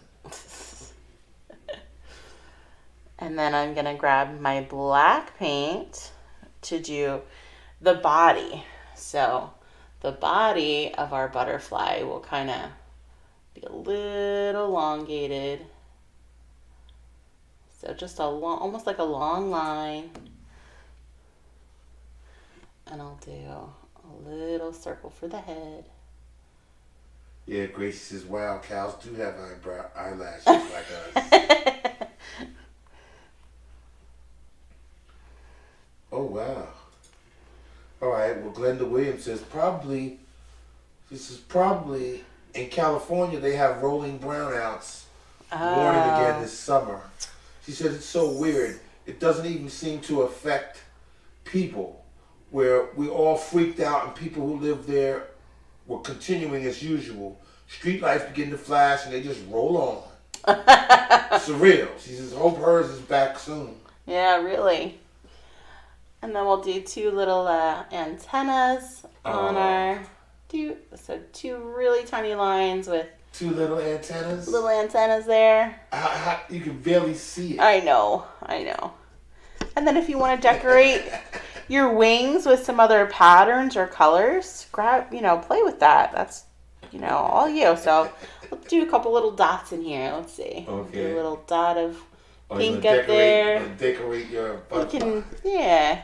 And then I'm going to grab my black paint to do the body. So the body of our butterfly will kind of be a little elongated. So just almost like a long line. And I'll do a little circle for the head. Yeah, Gracie says, wow, cows do have eyelashes like us. Oh, wow. All right, well, Glenda Williams says, probably in California they have rolling brownouts warning again this summer. She said it's so weird. It doesn't even seem to affect people, where we all freaked out and people who live there were continuing as usual. Street lights begin to flash and they just roll on. Surreal. She says, hope hers is back soon. Yeah, really. And then we'll do two little antennas on our two really tiny lines with two little antennas. Little antennas there. You can barely see it. I know. And then if you want to decorate your wings with some other patterns or colors, play with that. That's, all you. So let's do a couple little dots in here. Let's see. Okay. Do a little dot of pink up there. Decorate your butterfly. Yeah.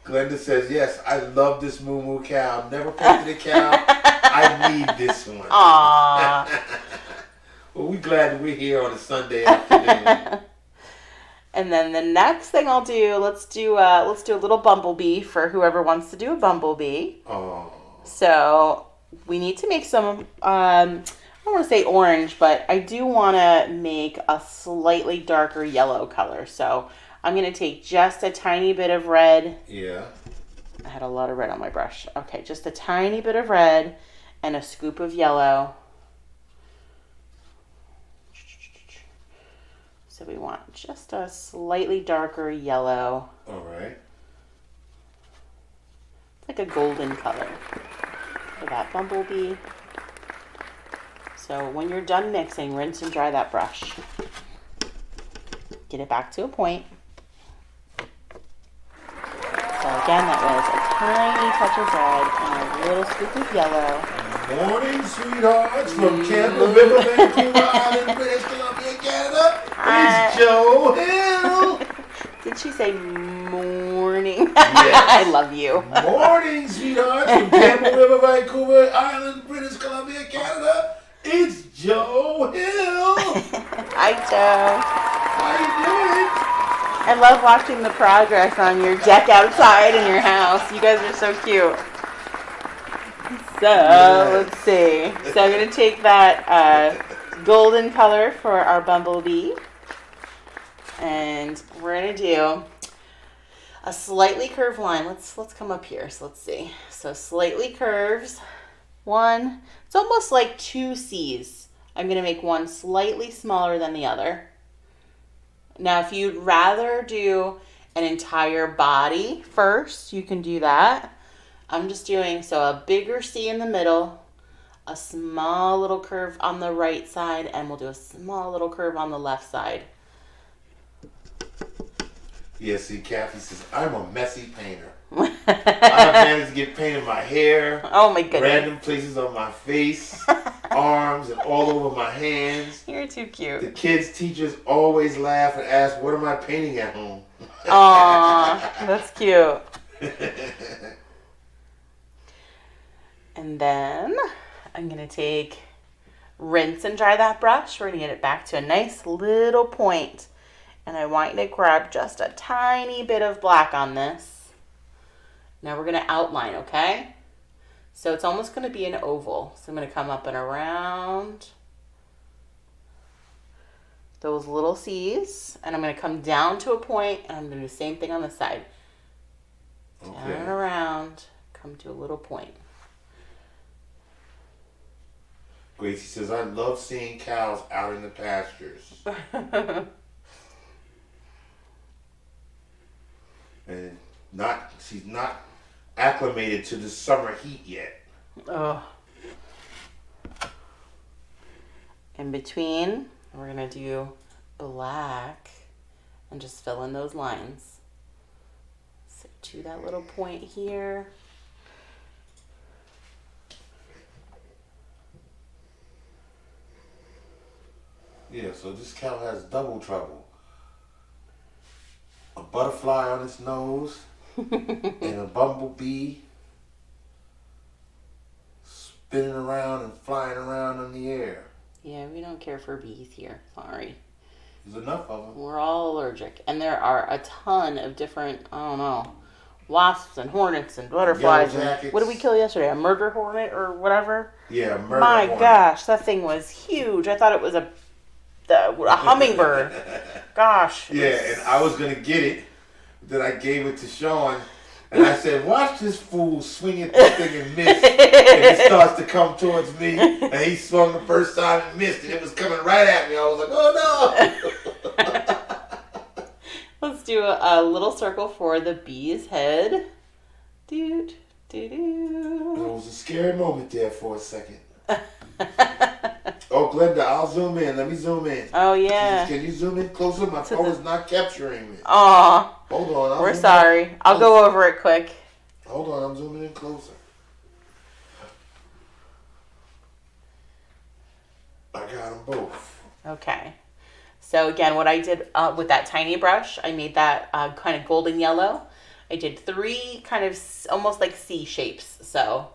Glenda says, yes, I love this Moo Moo cow. I've never painted a cow. I need this one. Aww. Well, we're glad we're here on a Sunday afternoon. And then the next thing I'll do, let's do a little bumblebee for whoever wants to do a bumblebee. Oh. So we need to make some, I don't want to say orange, but I do want to make a slightly darker yellow color. So I'm going to take just a tiny bit of red. Yeah. I had a lot of red on my brush. Okay, just a tiny bit of red and a scoop of yellow. So we want just a slightly darker yellow. All right. like a golden color for that bumblebee. So when you're done mixing, rinse and dry that brush. Get it back to a point. So again, that was a tiny touch of red and a little scoop of yellow. Morning, sweethearts, from Campbell River, Vancouver Island, British Columbia, Canada. It's Joe Hill. Did she say morning? Yes. I love you. Morning, sweethearts, from Campbell River, Vancouver Island, British Columbia, Canada. It's Joe Hill. Hi, Joe. How you doing? I love watching the progress on your deck outside in your house. You guys are so cute. So, let's see. So I'm going to take that golden color for our bumblebee. And we're going to do a slightly curved line. Let's come up here. So let's see. So slightly curves. One. It's almost like two C's. I'm going to make one slightly smaller than the other. Now, if you'd rather do an entire body first, you can do that. I'm just doing, so a bigger C in the middle, a small little curve on the right side, and we'll do a small little curve on the left side. Yeah, see, Kathy says, I'm a messy painter. I've managed to get paint in my hair. Oh my goodness. Random places on my face, arms, and all over my hands. You're too cute. The kids' teachers always laugh and ask, what am I painting at home? Aw, that's cute. And then I'm going to take, rinse and dry that brush. We're going to get it back to a nice little point. And I want you to grab just a tiny bit of black on this. Now we're going to outline, okay? So it's almost going to be an oval. So I'm going to come up and around those little C's. And I'm going to come down to a point, and I'm going to do the same thing on the side. Okay. Down and around, come to a little point. Gracie says, I love seeing cows out in the pastures. And she's not acclimated to the summer heat yet. Oh. In between, we're going to do black and just fill in those lines. So to that little point here. Yeah, so this cow has double trouble. A butterfly on its nose and a bumblebee spinning around and flying around in the air. Yeah, we don't care for bees here. Sorry. There's enough of them. We're all allergic. And there are a ton of different, I don't know, wasps and hornets and butterflies. And what did we kill yesterday? A murder hornet or whatever? Yeah, a murder hornet. hornet. My gosh, that thing was huge. I thought it was a hummingbird. Gosh. Yeah, and I was going to get it. Then I gave it to Sean. And I said, watch this fool swing at this thing and miss. And it starts to come towards me. And he swung the first time and missed. And it was coming right at me. I was like, oh no. Let's do a little circle for the bee's head. Doot, doo, doo. It was a scary moment there for a second. Oh, Glenda, I'll zoom in. Let me zoom in. Oh, yeah. Can you zoom in closer? My phone is not capturing me. Aw. Hold on. We're sorry. I'll go over it quick. Hold on. I'm zooming in closer. I got them both. Okay. So, again, what I did with that tiny brush, I made that kind of golden yellow. I did 3 kind of almost like C shapes. So,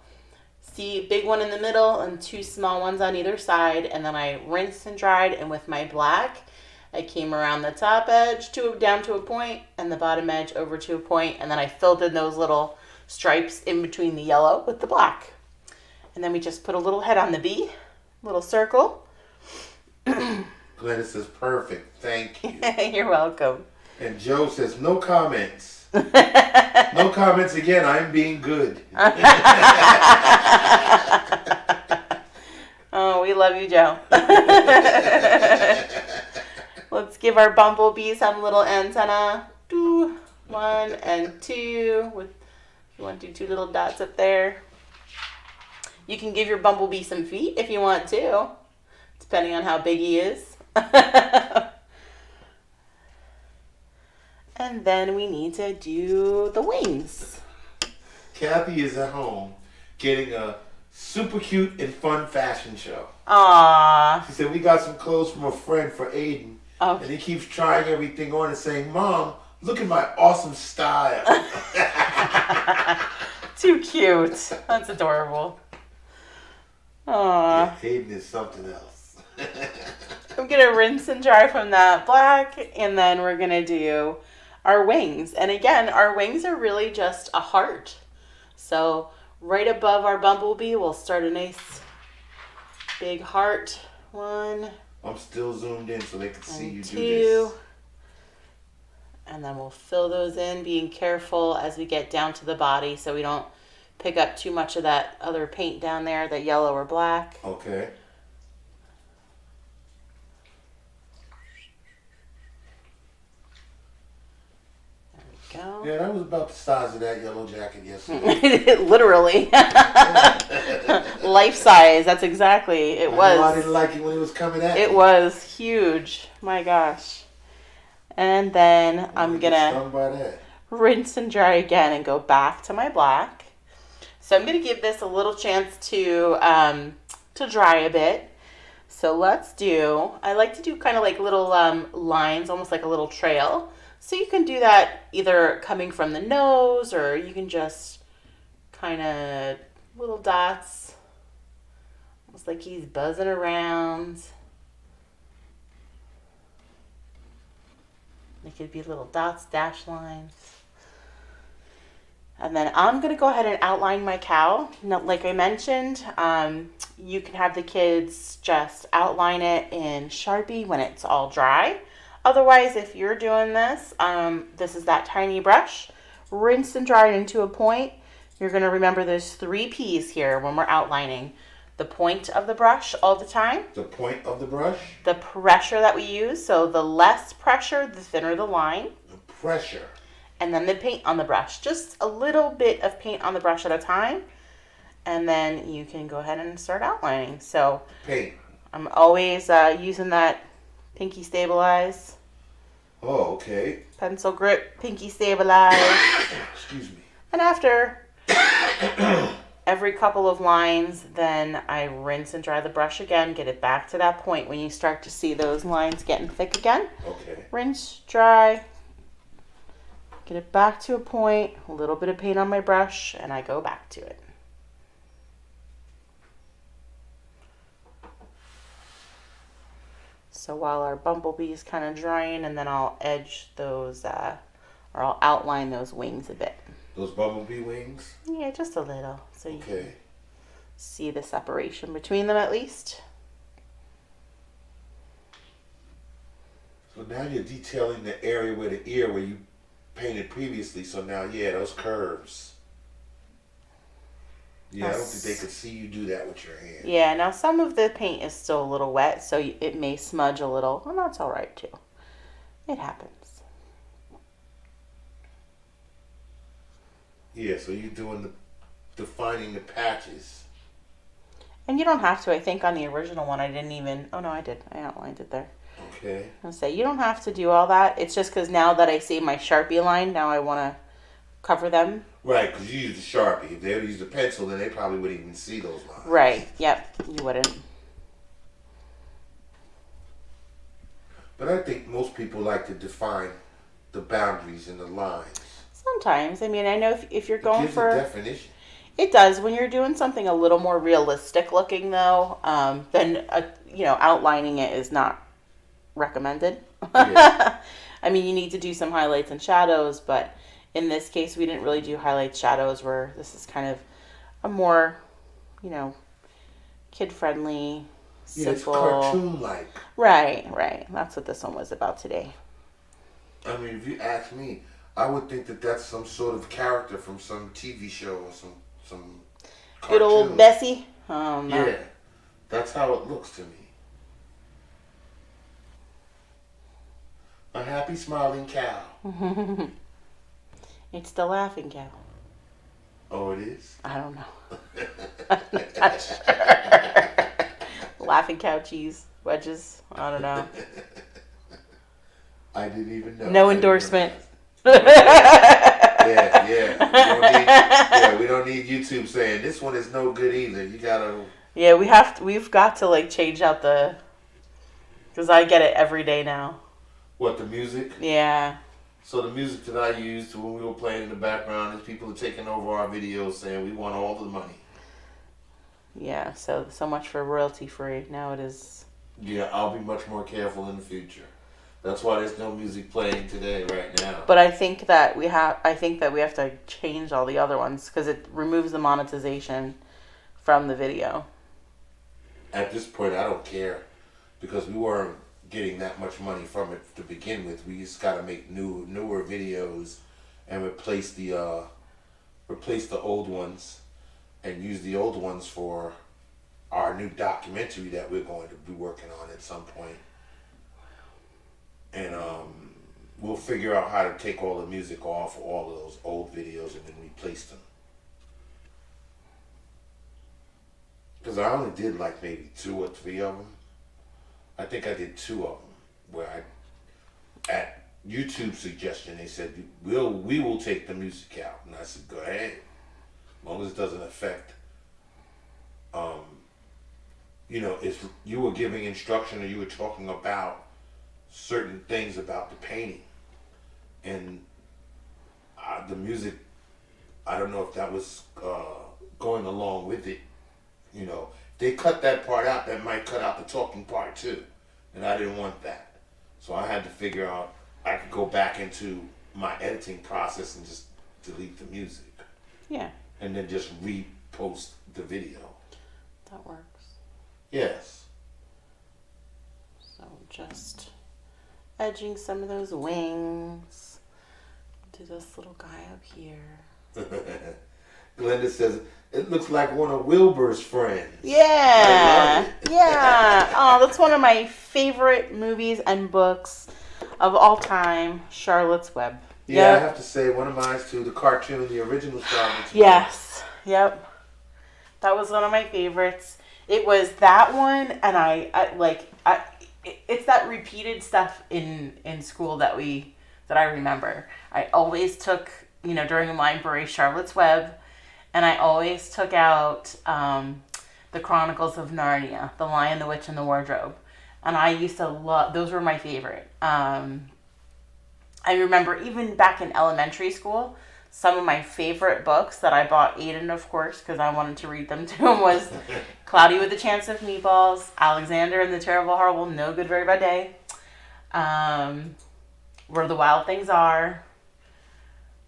C, big one in the middle and 2 small ones on either side. And then I rinsed and dried. And with my black, I came around the top edge down to a point and the bottom edge over to a point. And then I filled in those little stripes in between the yellow with the black. And then we just put a little head on the bee, little circle. Glenda says, perfect. Thank you. You're welcome. And Joe says, no comments. No comments again. I'm being good. Oh, we love you, Joe. Let's give our bumblebee some little antenna. 1 and 2 with You want to do 2 little dots up there. You can give your bumblebee some feet if you want to, depending on how big he is. And then we need to do the wings. Kathy is at home getting a super cute and fun fashion show. Aww. She said, we got some clothes from a friend for Aiden. Oh. And he keeps trying everything on and saying, Mom, look at my awesome style. Too cute. That's adorable. Aww. Yeah, Aiden is something else. I'm going to rinse and dry from that black, and then we're going to do our wings. And again, our wings are really just a heart. So right above our bumblebee, we'll start a nice big heart. 1. I'm still zoomed in so they can see you 2. do this. And then we'll fill those in, being careful as we get down to the body so we don't pick up too much of that other paint down there, that yellow or black. Okay. Go. Yeah, that was about the size of that yellow jacket yesterday. Literally. Life size. That's exactly. It was. I didn't like it when it was coming at me. It was huge. My gosh. And then I'm going to rinse and dry again and go back to my black. So I'm going to give this a little chance to dry a bit. So let's do, I like to do kind of like little lines, almost like a little trail. So you can do that either coming from the nose, or you can just kind of little dots, almost like he's buzzing around. They could be little dots, dash lines. And then I'm going to go ahead and outline my cow. Now, like I mentioned, you can have the kids just outline it in Sharpie when it's all dry. Otherwise, if you're doing this, this is that tiny brush. Rinse and dry it into a point. You're going to remember there's 3 P's here when we're outlining. The point of the brush all the time. The point of the brush? The pressure that we use. So the less pressure, the thinner the line. The pressure. And then the paint on the brush. Just a little bit of paint on the brush at a time. And then you can go ahead and start outlining. So paint. I'm always using that Pinky Stabilize. Oh, okay. Pencil grip, Pinky Stabilize. Excuse me. And after every couple of lines, then I rinse and dry the brush again, get it back to that point when you start to see those lines getting thick again. Okay. Rinse, dry, get it back to a point, a little bit of paint on my brush, and I go back to it. So while our bumblebee is kind of drying, and then I'll edge those, or I'll outline those wings a bit. Those bumblebee wings? Yeah, just a little. So you can see the separation between them at least. So now you're detailing the area where the ear where you painted previously. So now, yeah, those curves. Yeah, I don't think they could see you do that with your hand. Yeah, now some of the paint is still a little wet, so it may smudge a little. And that's all right, too. It happens. Yeah, so you're doing defining the patches. And you don't have to. I think on the original one, I didn't even... Oh, no, I did. I outlined it there. Okay. I'll say, you don't have to do all that. It's just because now that I see my Sharpie line, now I want to cover them. Right, because you use the Sharpie. If they would use the pencil, then they probably wouldn't even see those lines. Right, yep, you wouldn't. But I think most people like to define the boundaries and the lines. Sometimes. I mean, I know if you're going gives for... a definition. It does. When you're doing something a little more realistic looking, though, then, outlining it is not recommended. Yeah. I mean, you need to do some highlights and shadows, but in this case, we didn't really do highlights, shadows, where this is kind of a more, kid-friendly, simple. Yeah, it's cartoon-like. Right. That's what this one was about today. I mean, if you ask me, I would think that that's some sort of character from some TV show or some cartoon. Good old Bessie. No. Yeah, that's how it looks to me. A happy, smiling cow. It's the laughing cow. Oh, it is? I don't know. I'm not sure. Laughing cow cheese wedges. I don't know. I didn't even know. No endorsement. Yeah. We don't need YouTube saying this one is no good either. You gotta. Yeah, we've got to like change out because I get it every day now. What, the music? Yeah. So the music that I used when we were playing in the background is people are taking over our videos saying we want all the money. Yeah, so much for royalty free. Now it is. Yeah, I'll be much more careful in the future. That's why there's no music playing today right now. But I think that we have to change all the other ones because it removes the monetization from the video. At this point, I don't care because we weren't getting that much money from it to begin with. We just got to make newer videos and replace the old ones and use the old ones for our new documentary that we're going to be working on at some point. And we'll figure out how to take all the music off all of those old videos and then replace them. Because I only did like maybe 2 or 3 of them. I think I did 2 of them where at YouTube suggestion, they said, we will take the music out. And I said, go ahead. As long as it doesn't affect, if you were giving instruction or you were talking about certain things about the painting. And the music, I don't know if that was going along with it. If they cut that part out, that might cut out the talking part too. And I didn't want that. So I had to figure out, I could go back into my editing process and just delete the music. Yeah. And then just repost the video. That works. Yes. So just edging some of those wings. Do this little guy up here. Glenda says, it looks like one of Wilbur's friends. Yeah. Yeah. Oh, that's one of my favorite movies and books of all time, Charlotte's Web. Yeah, yep. I have to say, one of mine too, the cartoon, the original Charlotte's Web. Yes. Yep. That was one of my favorites. It was that one, and it's that repeated stuff in school that I remember. I always took, during a library, Charlotte's Web, and I always took out the Chronicles of Narnia, The Lion, the Witch, and the Wardrobe. And I used to love, those were my favorite. I remember even back in elementary school, some of my favorite books that I bought Aiden, of course, because I wanted to read them to him, was Cloudy with a Chance of Meatballs, Alexander and the Terrible, Horrible, No Good, Very Bad Day, Where the Wild Things Are.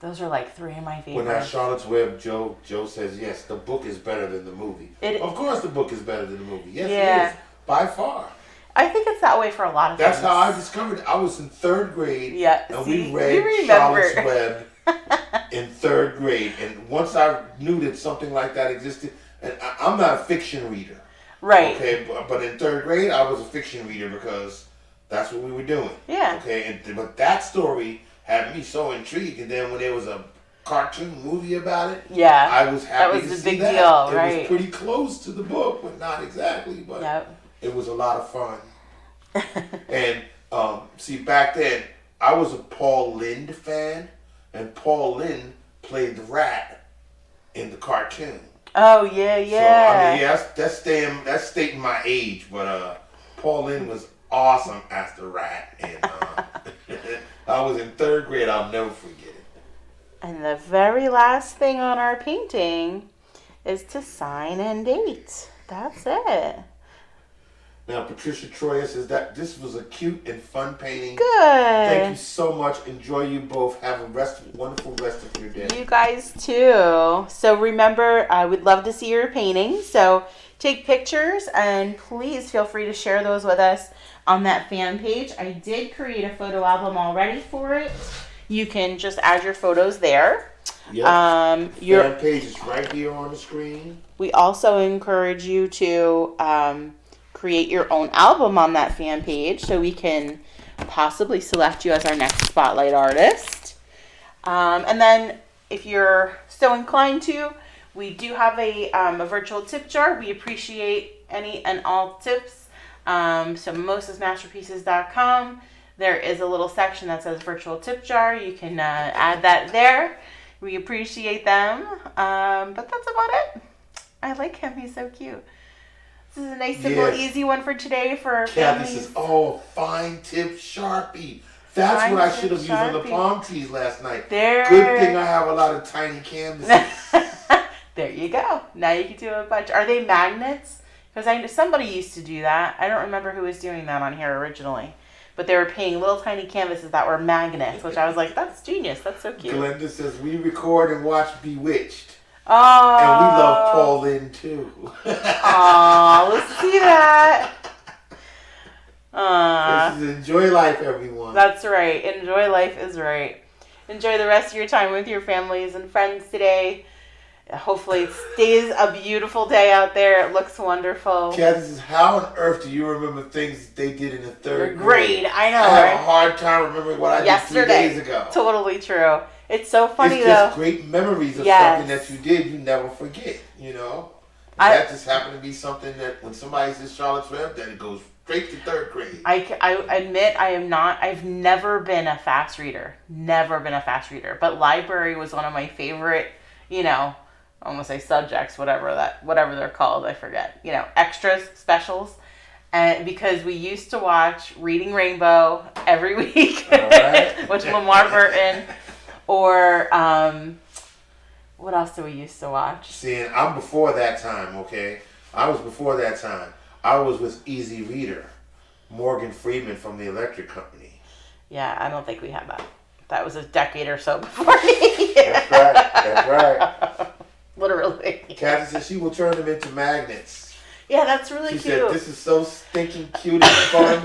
Those are like 3 of my favorites. When that Charlotte's Web, Joe says, yes, the book is better than the movie. Of course the book is better than the movie. Yes, it is. By far. I think it's that way for a lot of That's things. how I discovered it. I was in 3rd grade. Yeah, and we read Charlotte's Web in 3rd grade. And once I knew that something like that existed, and I'm not a fiction reader. Right. Okay, but in 3rd grade, I was a fiction reader because that's what we were doing. Yeah. Okay, but that story had me so intrigued, and then when there was a cartoon movie about it, yeah, I was happy that was to a see big that. deal, right? It was pretty close to the book, but not exactly. But it was a lot of fun. And see, back then I was a Paul Lynde fan, and Paul Lynde played the rat in the cartoon. Oh yeah, yeah. So that's stating my age, but Paul Lynde was awesome as the rat, and I was in 3rd grade. I'll never forget it. And the very last thing on our painting is to sign and date. That's it. Now, Patricia Troya says that this was a cute and fun painting. Good. Thank you so much. Enjoy you both. Have a wonderful rest of your day. You guys too. So remember, I would love to see your paintings. So take pictures and please feel free to share those with us on that fan page. I did create a photo album already for it. You can just add your photos there. Yep. Your fan page is right here on the screen. We also encourage you to create your own album on that fan page so we can possibly select you as our next spotlight artist. And then if you're so inclined to, we do have a virtual tip jar. We appreciate any and all tips. So mimosasmasterpieces.com. There is a little section that says virtual tip jar. You can add that there. We appreciate them. But that's about it. I like him. He's so cute. This is a nice, simple, easy one for today for our families. This is fine tip Sharpie. That's Fine what I tip should have used on the Sharpie. palm trees last night. There. Good thing I have a lot of tiny canvases. There you go. Now you can do a bunch. Are they magnets? Because I know somebody used to do that. I don't remember who was doing that on here originally. But they were painting little tiny canvases that were magnets, which I was like, that's genius. That's so cute. Glenda says, we record and watch Bewitched. Oh. And we love Pauline too. Oh, let's see that. This is enjoy life, everyone. That's right. Enjoy life is right. Enjoy the rest of your time with your families and friends today. Hopefully it stays a beautiful day out there. It looks wonderful. Kathy says, how on earth do you remember things they did in the third grade? I know, I right? have a hard time remembering what I did 3 days ago. Totally true. It's so funny, it's just great memories of something that you did you never forget, you know? That just happened to be something that when somebody says Charlotte's Web, then it goes straight to third grade. I admit I've never been a fast reader. Never been a fast reader. But library was one of my favorite, I almost say subjects, whatever they're called, I forget. Extras, specials. And because we used to watch Reading Rainbow every week, with Lamar Burton, or what else do we used to watch? See, and I'm before that time, okay? I was before that time. I was with Easy Reader, Morgan Freeman from the Electric Company. Yeah, I don't think we had that. That was a decade or so before me. That's right. Literally. Kathy says she will turn them into magnets. Yeah, that's really cute. She said, this is so stinking cute and fun.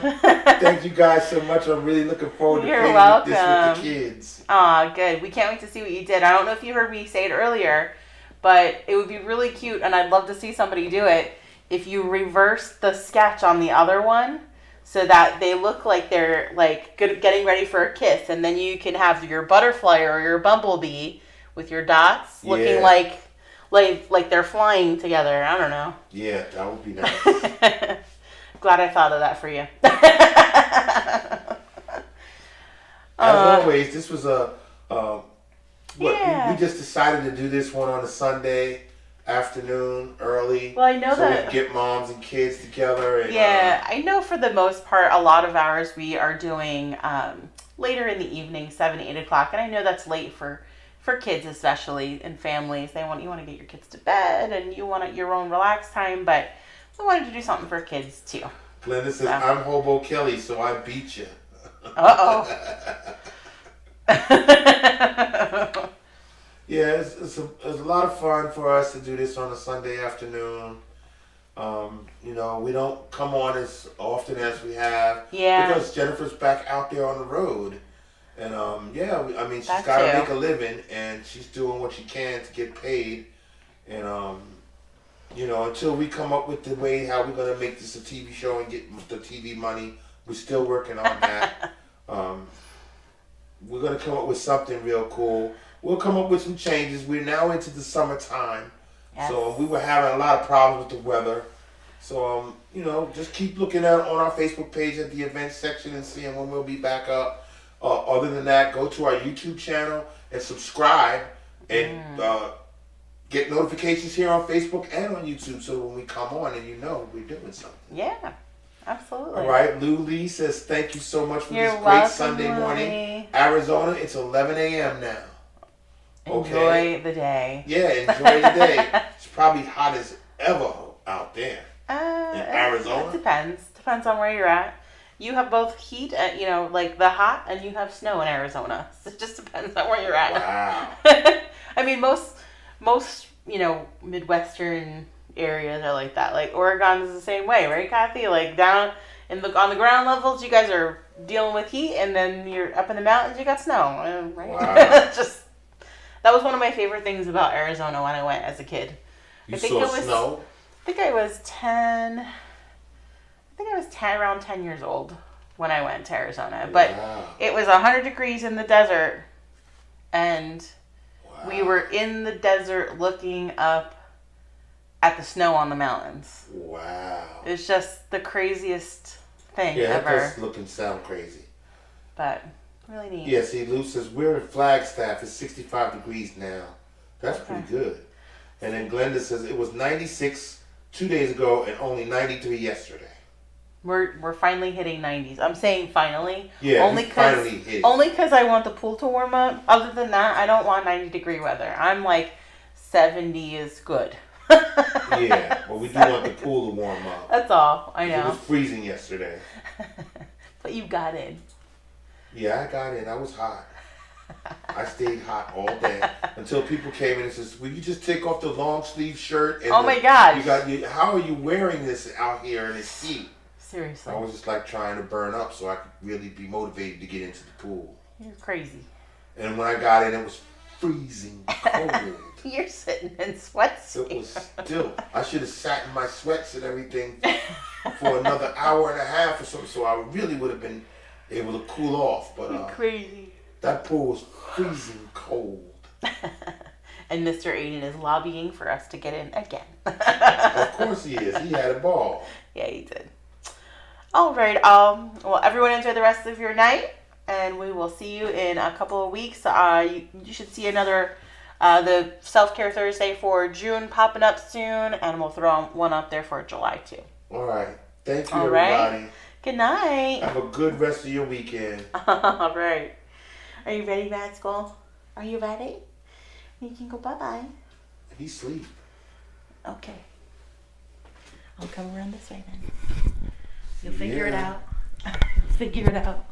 Thank you guys so much. I'm really looking forward to playing this with the kids. Aw, good. We can't wait to see what you did. I don't know if you heard me say it earlier, but it would be really cute, and I'd love to see somebody do it, if you reverse the sketch on the other one so that they look like they're getting ready for a kiss, and then you can have your butterfly or your bumblebee with your dots looking like they're flying together. I don't know. Yeah, that would be nice. Glad I thought of that for you. As always, this was we just decided to do this one on a Sunday afternoon, early. Well, I know so we can get moms and kids together. And, I know for the most part, a lot of ours we are doing later in the evening, 7, 8 o'clock, and I know that's late for kids, especially and families. You want to get your kids to bed, and you want your own relaxed time, but we wanted to do something for kids too. Glenda says, I'm Hobo Kelly, so I beat you. Yeah, it's a lot of fun for us to do this on a Sunday afternoon. We don't come on as often as we have. Yeah. Because Jennifer's back out there on the road. And, she's got to make a living, and she's doing what she can to get paid. And, until we come up with the way how we're going to make this a TV show and get the TV money, we're still working on that. We're going to come up with something real cool. We'll come up with some changes. We're now into the summertime. Yes. So we were having a lot of problems with the weather. So, just keep looking on our Facebook page at the events section and seeing when we'll be back up. Other than that, go to our YouTube channel and subscribe and get notifications here on Facebook and on YouTube so when we come on and we're doing something. Yeah, absolutely. All right, Lou Lee says thank you so much for this great Sunday morning. Arizona, it's 11 a.m. now. Enjoy the day. Yeah, enjoy the day. It's probably hot as ever out there in Arizona. It depends. Depends on where you're at. You have both heat, like the hot, and you have snow in Arizona. So it just depends on where you're at. Wow. I mean, most Midwestern areas are like that. Like Oregon is the same way, right, Kathy? Like down on the ground levels, you guys are dealing with heat, and then you're up in the mountains, you got snow. Right? Wow. That was one of my favorite things about Arizona when I went as a kid. You saw snow? I think I was 10. Around 10 years old when I went to Arizona. But it was 100 degrees in the desert, and We were in the desert looking up at the snow on the mountains. Wow. It's just the craziest thing Yeah, ever. that does look and sound crazy. But really neat. Yeah, see, Lou says we're in Flagstaff. It's 65 degrees now. That's pretty good. And then Glenda says it was 96 2 days ago and only 93 yesterday. We're finally hitting 90s. I'm saying finally. Yeah, only finally hit it. Only because I want the pool to warm up. Other than that, I don't want 90-degree weather. I'm like 70 is good. Yeah, but we do want the pool to warm up. That's all. I know. It was freezing yesterday. But you got in. Yeah, I got in. I was hot. I stayed hot all day until people came in and says, "Will you just take off the long sleeve shirt?" And my God! How are you wearing this out here in this heat? Seriously. I was just like trying to burn up so I could really be motivated to get into the pool. You're crazy. And when I got in, it was freezing cold. You're sitting in sweatsuits. It was still. I should have sat in my sweats and everything for another hour and a half or something, so I really would have been able to cool off. But You're crazy. That pool was freezing cold. And Mr. Aiden is lobbying for us to get in again. Of course he is. He had a ball. Yeah, he did. All right. Well, everyone enjoy the rest of your night, and we will see you in a couple of weeks. You should see another the Self-Care Thursday for June popping up soon, and we'll throw one up there for July too. All right. Thank you, All everybody. Right. Good night. Have a good rest of your weekend. All right. Are you ready, Blaxk? Are you ready? You can go bye-bye. He's asleep. Okay. I'll come around this way then. You'll figure it out. Figure it out.